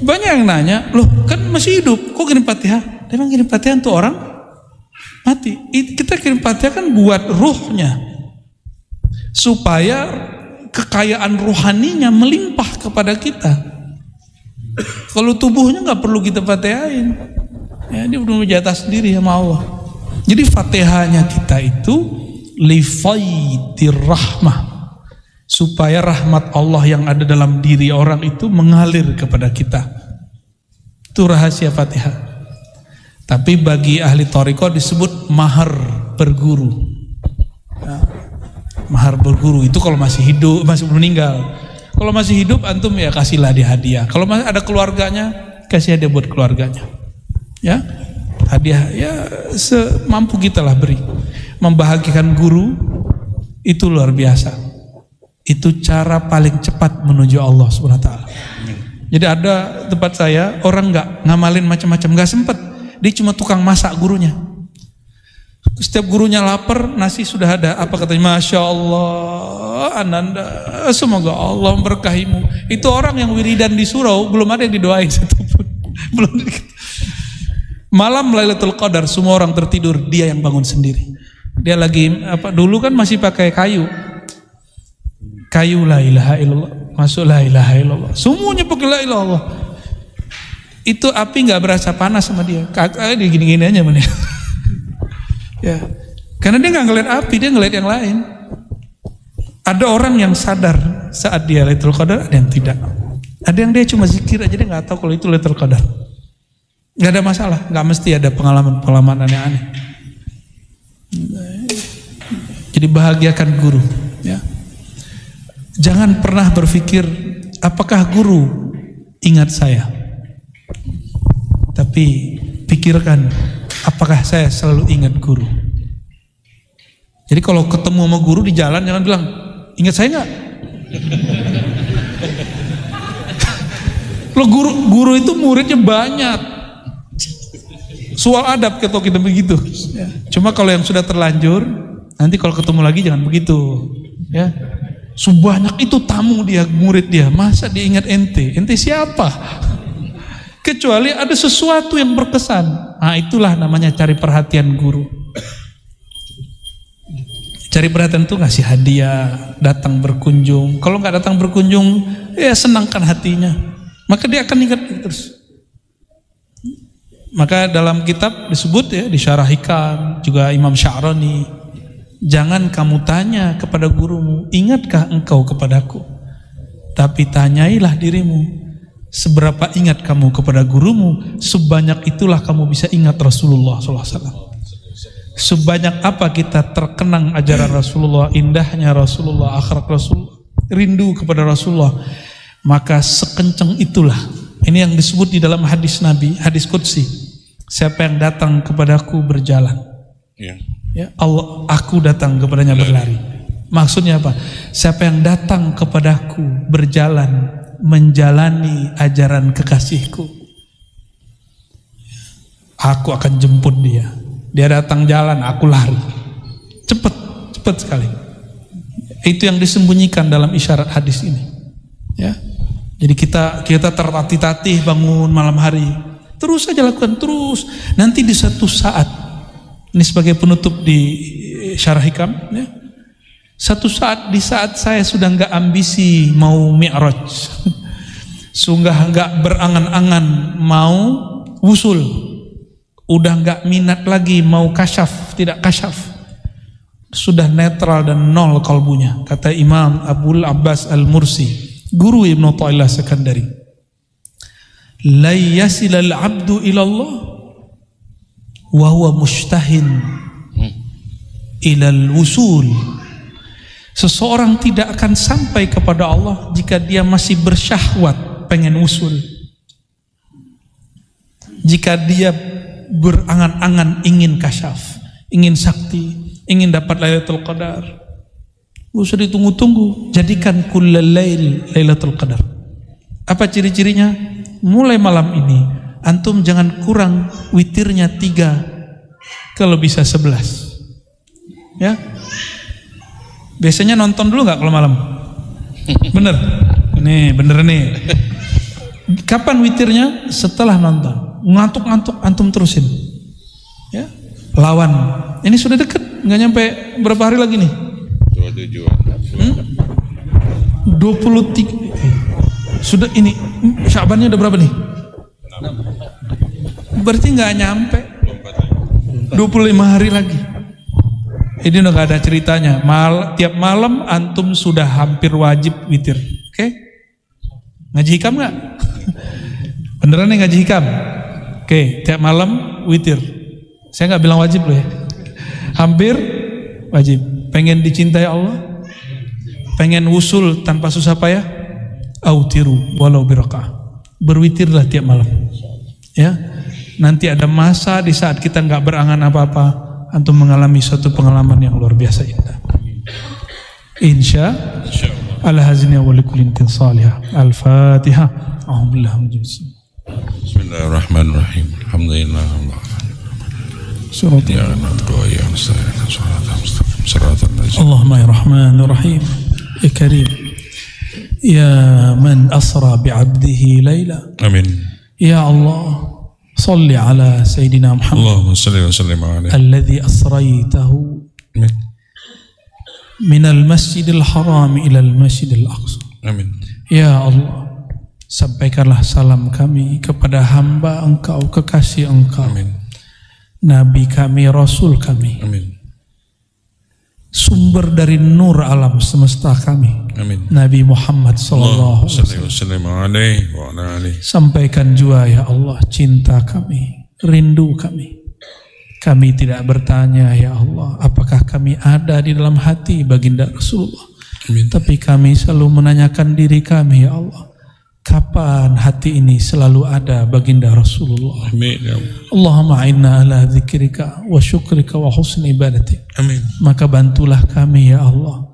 S1: Banyak yang nanya, loh kan masih hidup, kok kirim fatihah? Emang kirim fatihah untuk orang mati? Kita kirim fatihah kan buat ruhnya, supaya kekayaan rohaninya melimpah kepada kita. Kalau tubuhnya nggak perlu kita fatihain, ya dia udah menjatah sendiri sama Allah. Jadi fatihahnya kita itu li faidir rahmah, supaya rahmat Allah yang ada dalam diri orang itu mengalir kepada kita. Itu rahasia Fatihah. Tapi bagi ahli thariqah disebut mahar berguru. Nah, mahar berguru itu kalau masih hidup, masih belum meninggal. Kalau masih hidup antum ya kasihlah dia hadiah. Kalau masih ada keluarganya, kasih hadiah buat keluarganya. Ya. Hadiah ya semampu kita lah beri. Membahagiakan guru itu luar biasa. Itu cara paling cepat menuju Allah Subhanahu wa taala. Jadi ada tempat saya orang nggak ngamalin macam-macam, nggak sempet. Dia cuma tukang masak gurunya. Setiap gurunya lapar, nasi sudah ada. Apa katanya? Masya Allah, Ananda, semoga Allah memberkahimu. Itu orang yang wiridan di surau belum ada yang didoain satupun. Belum. Malam Lailatul Qadar semua orang tertidur, dia yang bangun sendiri. Dia lagi dulu kan masih pakai kayu la ilaha illallah, masuk la ilaha illallah, semuanya pakai la ilaha illallah. Itu api nggak berasa panas sama dia, kakak dia gini-gini aja mana. Ya, karena dia nggak ngeliat api, dia ngeliat yang lain. Ada orang yang sadar saat dia Lailatul Qadar, ada yang tidak. Ada yang dia cuma zikir aja, dia nggak tahu kalau itu Lailatul Qadar. Nggak ada masalah, nggak mesti ada pengalaman aneh-aneh. Jadi bahagiakan guru, ya. Jangan pernah berpikir apakah guru ingat saya, tapi pikirkan apakah saya selalu ingat guru. Jadi kalau ketemu sama guru di jalan jangan bilang ingat saya nggak. Lo guru itu muridnya banyak. Soal adab kalau kita begitu. Ya. Cuma kalau yang sudah terlanjur, nanti kalau ketemu lagi jangan begitu. Ya, sebanyak itu tamu dia, murid dia, masa dia ingat ente? Ente siapa? Kecuali ada sesuatu yang berkesan. Nah itulah namanya cari perhatian guru. Cari perhatian itu ngasih hadiah, datang berkunjung. Kalau nggak datang berkunjung, ya senangkan hatinya. Maka dia akan ingat terus. Maka dalam kitab disebut ya, disyarahikan juga Imam Sya'rani Jangan kamu tanya kepada gurumu, ingatkah engkau kepadaku? Tapi tanyailah dirimu, seberapa ingat kamu kepada gurumu, sebanyak itulah kamu bisa ingat Rasulullah SAW. Sebanyak apa kita terkenang ajaran Rasulullah, indahnya Rasulullah, akhlak Rasulullah, rindu kepada Rasulullah, maka sekencang itulah. Ini yang disebut di dalam hadis Nabi, hadis Qudsi. Siapa yang datang kepadaku berjalan, ya Allah, aku datang kepadanya berlari. Maksudnya apa? Siapa yang datang kepadaku berjalan, menjalani ajaran kekasihku, aku akan jemput dia. Dia datang jalan, aku lari. Cepat sekali. Itu yang disembunyikan dalam isyarat hadis ini. Ya. Jadi kita tertatih-tatih bangun malam hari. Terus saja lakukan, terus. Nanti di satu saat, ini sebagai penutup di Syarah Hikam, ya. Satu saat, di saat saya sudah enggak ambisi mau mi'raj, sudah enggak berangan-angan mau wusul, udah enggak minat lagi mau kasyaf, tidak kasyaf, sudah netral dan nol kalbunya. Kata Imam Abul Abbas Al-Mursi, guru Ibnu Thaillah Sekandari, la yasilal abdu ilallah wa huwa mushtahin ilal wusul. Seseorang tidak akan sampai kepada Allah jika dia masih bersyahwat pengen usul, jika dia berangan-angan ingin kasyaf, ingin sakti, ingin dapat Lailatul Qadar. Gak usah ditunggu-tunggu, jadikan kullal lail Lailatul Qadar. Apa ciri-cirinya? Mulai malam ini antum jangan kurang witirnya 3, kalau bisa 11. Ya. Biasanya nonton dulu nggak kalau malam? Bener? Nih, bener nih. Kapan witirnya? Setelah nonton. Ngantuk-ngantuk, antum terusin. Ya, lawan. Ini sudah deket, nggak nyampe berapa hari lagi nih? 23. Sudah ini Syabannya udah berapa nih? Berarti nggak nyampe 25 hari lagi. Ini udah gak ada ceritanya. Tiap malam antum sudah hampir wajib witir. Oke? Ngaji hikam gak? Beneran nih ngaji hikam? Oke, tiap malam witir. Saya gak bilang wajib loh ya. Hampir wajib. Pengen dicintai Allah, pengen wusul tanpa susah payah, autiru walau biraka'ah. Berwitirlah tiap malam. Ya. Nanti ada masa di saat kita gak berangan apa-apa, antum mengalami suatu pengalaman yang luar biasa indah. Insya Allah hazinnya wa likulli intisalihah. Al-Fatihah.
S2: Bismillahirrahmanirrahim. Alhamdulillah.
S1: Surat
S2: ya
S1: Allahumma ya Rahman Rahim ya Karim ya man asra bi'abdihi layla.
S2: Amin.
S1: Ya Allah, صل على سيدنا محمد
S2: اللهم صل وسلم عليه
S1: الذي أسريته من المسجد الحرام إلى المسجد الأقصى.
S2: Amin.
S1: Ya Allah, sampaikanlah salam kami kepada hamba Engkau, kekasih Engkau.
S2: Amin.
S1: Nabi kami, Rasul kami.
S2: Amin.
S1: Sumber dari nur alam semesta kami.
S2: Amin.
S1: Nabi Muhammad sallallahu alaihi
S2: wasallam.
S1: Sampaikan juga ya Allah cinta kami, rindu kami. Kami tidak bertanya ya Allah apakah kami ada di dalam hati baginda Rasulullah.
S2: Amin.
S1: Tapi kami selalu menanyakan diri kami ya Allah, kapan hati ini selalu ada baginda Rasulullah.
S2: Amin.
S1: Allahumma inna ala dzikrika wa syukrika wa husni ibadatik.
S2: Amin.
S1: Maka bantulah kami ya Allah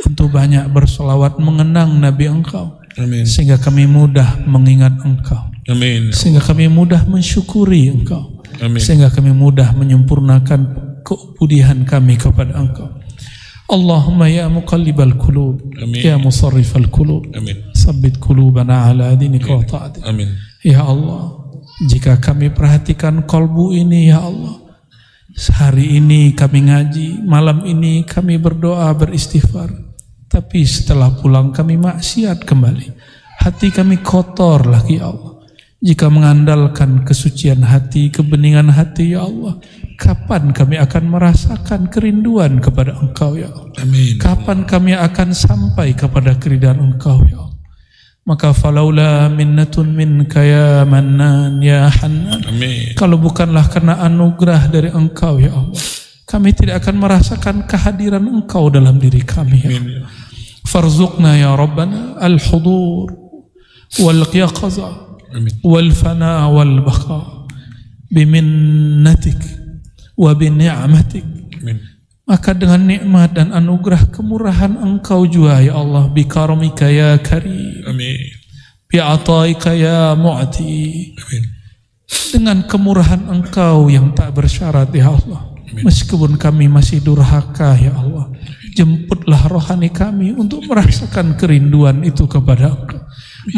S1: untuk banyak berselawat mengenang Nabi Engkau.
S2: Amin.
S1: Sehingga kami mudah mengingat Engkau.
S2: Amin.
S1: Sehingga kami mudah mensyukuri Engkau.
S2: Amin.
S1: Sehingga kami mudah menyempurnakan keubudian kami kepada Engkau. Allahumma ya muqallibal qulub, ya musarrifal qulub, sabbit qulubana ala dinika wa ta'atik.
S2: Amin.
S1: Ya Allah, jika kami perhatikan kalbu ini ya Allah, hari ini kami ngaji, malam ini kami berdoa beristighfar, tapi setelah pulang kami maksiat kembali, hati kami kotor lagi ya Allah. Jika mengandalkan kesucian hati, kebeningan hati, ya Allah, kapan kami akan merasakan kerinduan kepada Engkau, ya Allah?
S2: Amin.
S1: Kapan kami akan sampai kepada keridhaan Engkau, ya Allah? Maka falaula minnatun minka ya Mannan ya Hannan.
S2: Amin.
S1: Kalau bukanlah karena anugerah dari Engkau, ya Allah, kami tidak akan merasakan kehadiran Engkau dalam diri kami, ya Allah. Farzuqna ya Rabbana al-hudur wal-yaqaza wal-fana wal-baqa biminnatik wa bini'matik. Maka dengan nikmat dan anugerah kemurahan Engkau juga, ya Allah, bikaramika ya karim,
S2: Amin.
S1: bi'ataika ya mu'ti.
S2: Amin.
S1: Dengan kemurahan Engkau yang tak bersyarat, ya Allah. Meskipun kami masih durhaka, ya Allah, jemputlah rohani kami untuk merasakan kerinduan itu kepada Engkau,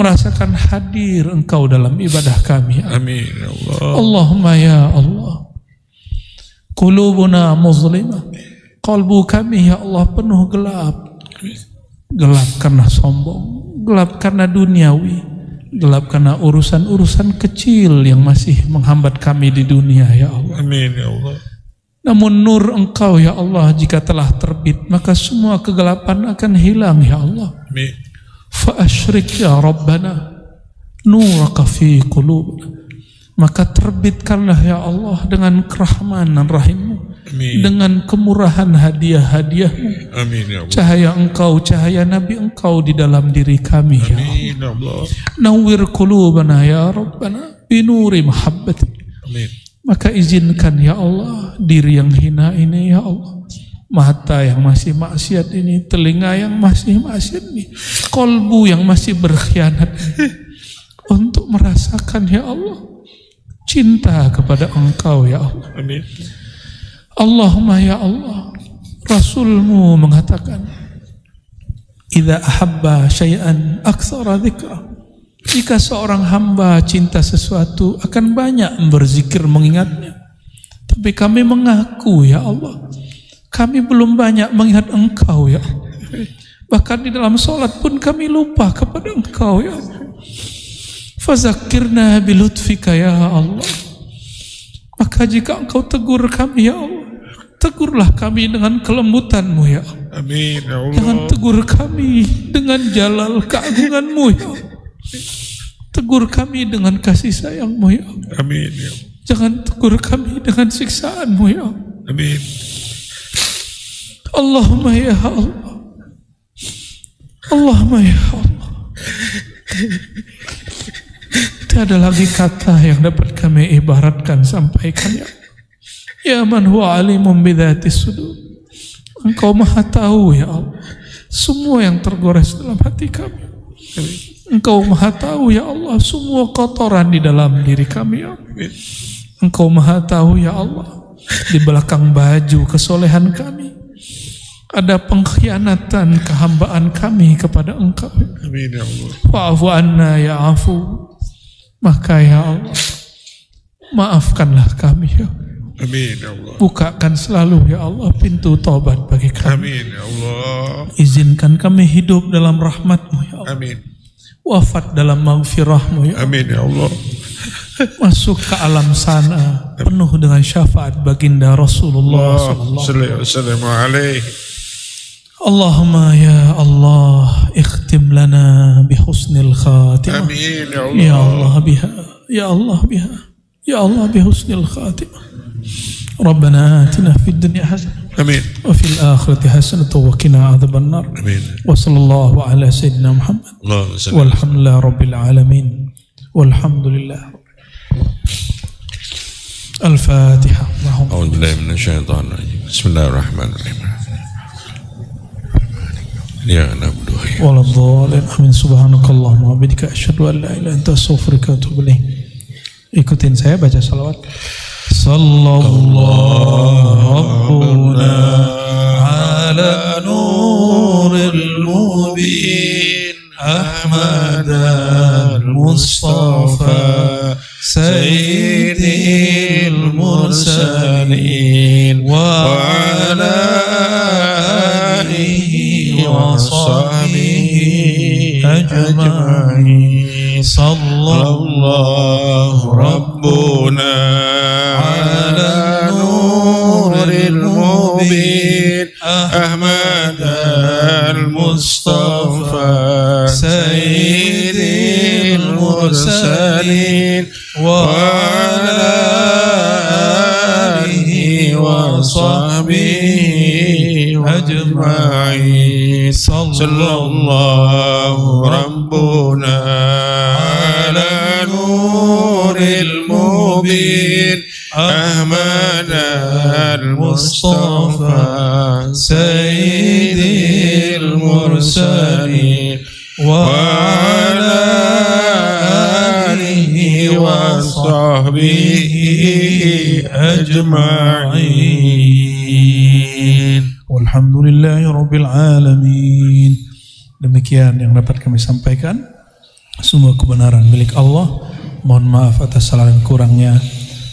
S1: merasakan hadir Engkau dalam ibadah kami.
S2: Amin ya Allah.
S1: Allahumma ya Allah, qulubuna muzlimah, qalbu kami, ya Allah, penuh gelap. Gelap karena sombong, gelap karena duniawi, gelap karena urusan-urusan kecil yang masih menghambat kami di dunia, ya Allah.
S2: Amin ya Allah.
S1: Namun nur Engkau, ya Allah, jika telah terbit, maka semua kegelapan akan hilang, ya Allah.
S2: Amin.
S1: Fa'asyrik ya Rabbana nuraka fi qulubina. Maka terbitkanlah, ya Allah, dengan kerahmanan rahim-Mu, dengan kemurahan hadiah-hadiah-Mu,
S2: Amin ya Allah.
S1: cahaya Engkau, cahaya Nabi Engkau di dalam diri kami, ya Allah.
S2: Amin ya Allah.
S1: Nawwir qulubana ya Rabbana binuri mahabbati.
S2: Amin.
S1: Maka izinkan, ya Allah, diri yang hina ini, ya Allah, mata yang masih maksiat ini, telinga yang masih maksiat ini, kolbu yang masih berkhianat ini, untuk merasakan, ya Allah, cinta kepada Engkau, ya Allah.
S2: Amin.
S1: Allahumma ya Allah, Rasul-Mu mengatakan, idza ahabba syai'an aktsara dzikra. Jika seorang hamba cinta sesuatu, akan banyak berzikir mengingatnya. Tapi kami mengaku, ya Allah, kami belum banyak mengingat Engkau, ya Allah. Bahkan di dalam sholat pun kami lupa kepada Engkau, ya Allah. Fazakirna bilutfika ya Allah. Maka jika Engkau tegur kami, ya Allah, tegurlah kami dengan kelembutan-Mu, ya Allah.
S2: Amin ya Allah.
S1: Jangan tegur kami dengan jalal keagungan-Mu, ya Allah. Tegur kami dengan kasih sayang-Mu, ya Allah.
S2: Amin ya Allah.
S1: Jangan tegur kami dengan siksaan-Mu, ya Allah.
S2: Amin.
S1: Allahumma ya Allah, Allahumma ya Allah. Tiada lagi kata yang dapat kami ibaratkan, sampaikan, ya Allah. Ya man huwa alimun bidzatis sudur. Engkau maha tahu, ya Allah, semua yang tergores dalam hati kami. Engkau maha tahu, ya Allah, semua kotoran di dalam diri kami, ya Allah. Engkau maha tahu, ya Allah, di belakang baju kesolehan kami ada pengkhianatan kehambaan kami kepada Engkau.
S2: Amin ya Allah.
S1: Wa'afu anna ya afu. Maka, ya Allah, maafkanlah kami, ya Allah.
S2: Amin ya Allah.
S1: Bukakan selalu, ya Allah, pintu taubat bagi kami.
S2: Amin ya Allah.
S1: Izinkan kami hidup dalam rahmat-Mu, ya Allah.
S2: Amin.
S1: Wafat dalam maghfirah-Mu, ya Allah.
S2: Amin ya Allah.
S1: Masuk ke alam sana penuh dengan syafaat baginda Rasulullah sallallahu alaihi
S2: wasallam.
S1: Allahumma ya Allah, ikhtim lana bihusnil khatimah.
S2: Amin ya Allah.
S1: Ya Allah biha, ya Allah biha, ya Allah bihusnil khatimah. Rabbana atina fid dunya hasanah.
S2: Amin.
S1: Wa fil akhirati hasanah wa qina adzaban nar.
S2: Amin.
S1: Wa sallallahu ala sayyidina Muhammad.
S2: Allahumma salli.
S1: Walhamdulillah rabbil alamin. Walhamdulillah. Al-Fatihah.
S2: A'udzu billahi minasyaitonir rajim. Bismillahirrahmanirrahim. Ya nabdu wa
S1: Waladhdallin. Amin. Subhanakallahumma wa bihamdika asyhadu an la ilaha illa anta astaghfiruka wa atubu ilaik. Ikutin saya baca salawat. Sallallahu rabbuna ala nuril mubin Ahmad al-Mustafa Sayyidil Mursalin wa ala alihi wa sahbihi ajma'in.
S2: sallallahu rabbuna ala nuril mubin Ahmad al-Mustafa sayyidil mursalin wa ala alihi wa sahbihi ajma'in sallallahu rabbuna ala nuril mubin Ahmad al-Mustafa sayyidil mursalin wa ala alihi wa sahbihi ajma'in.
S1: Walhamdulillahi rabbil alamin. Demikian yang dapat kami sampaikan. Semua kebenaran milik Allah. Mohon maaf atas salah dan kurangnya.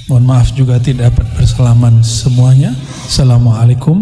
S1: Mohon maaf juga tidak dapat bersalaman semuanya. Assalamualaikum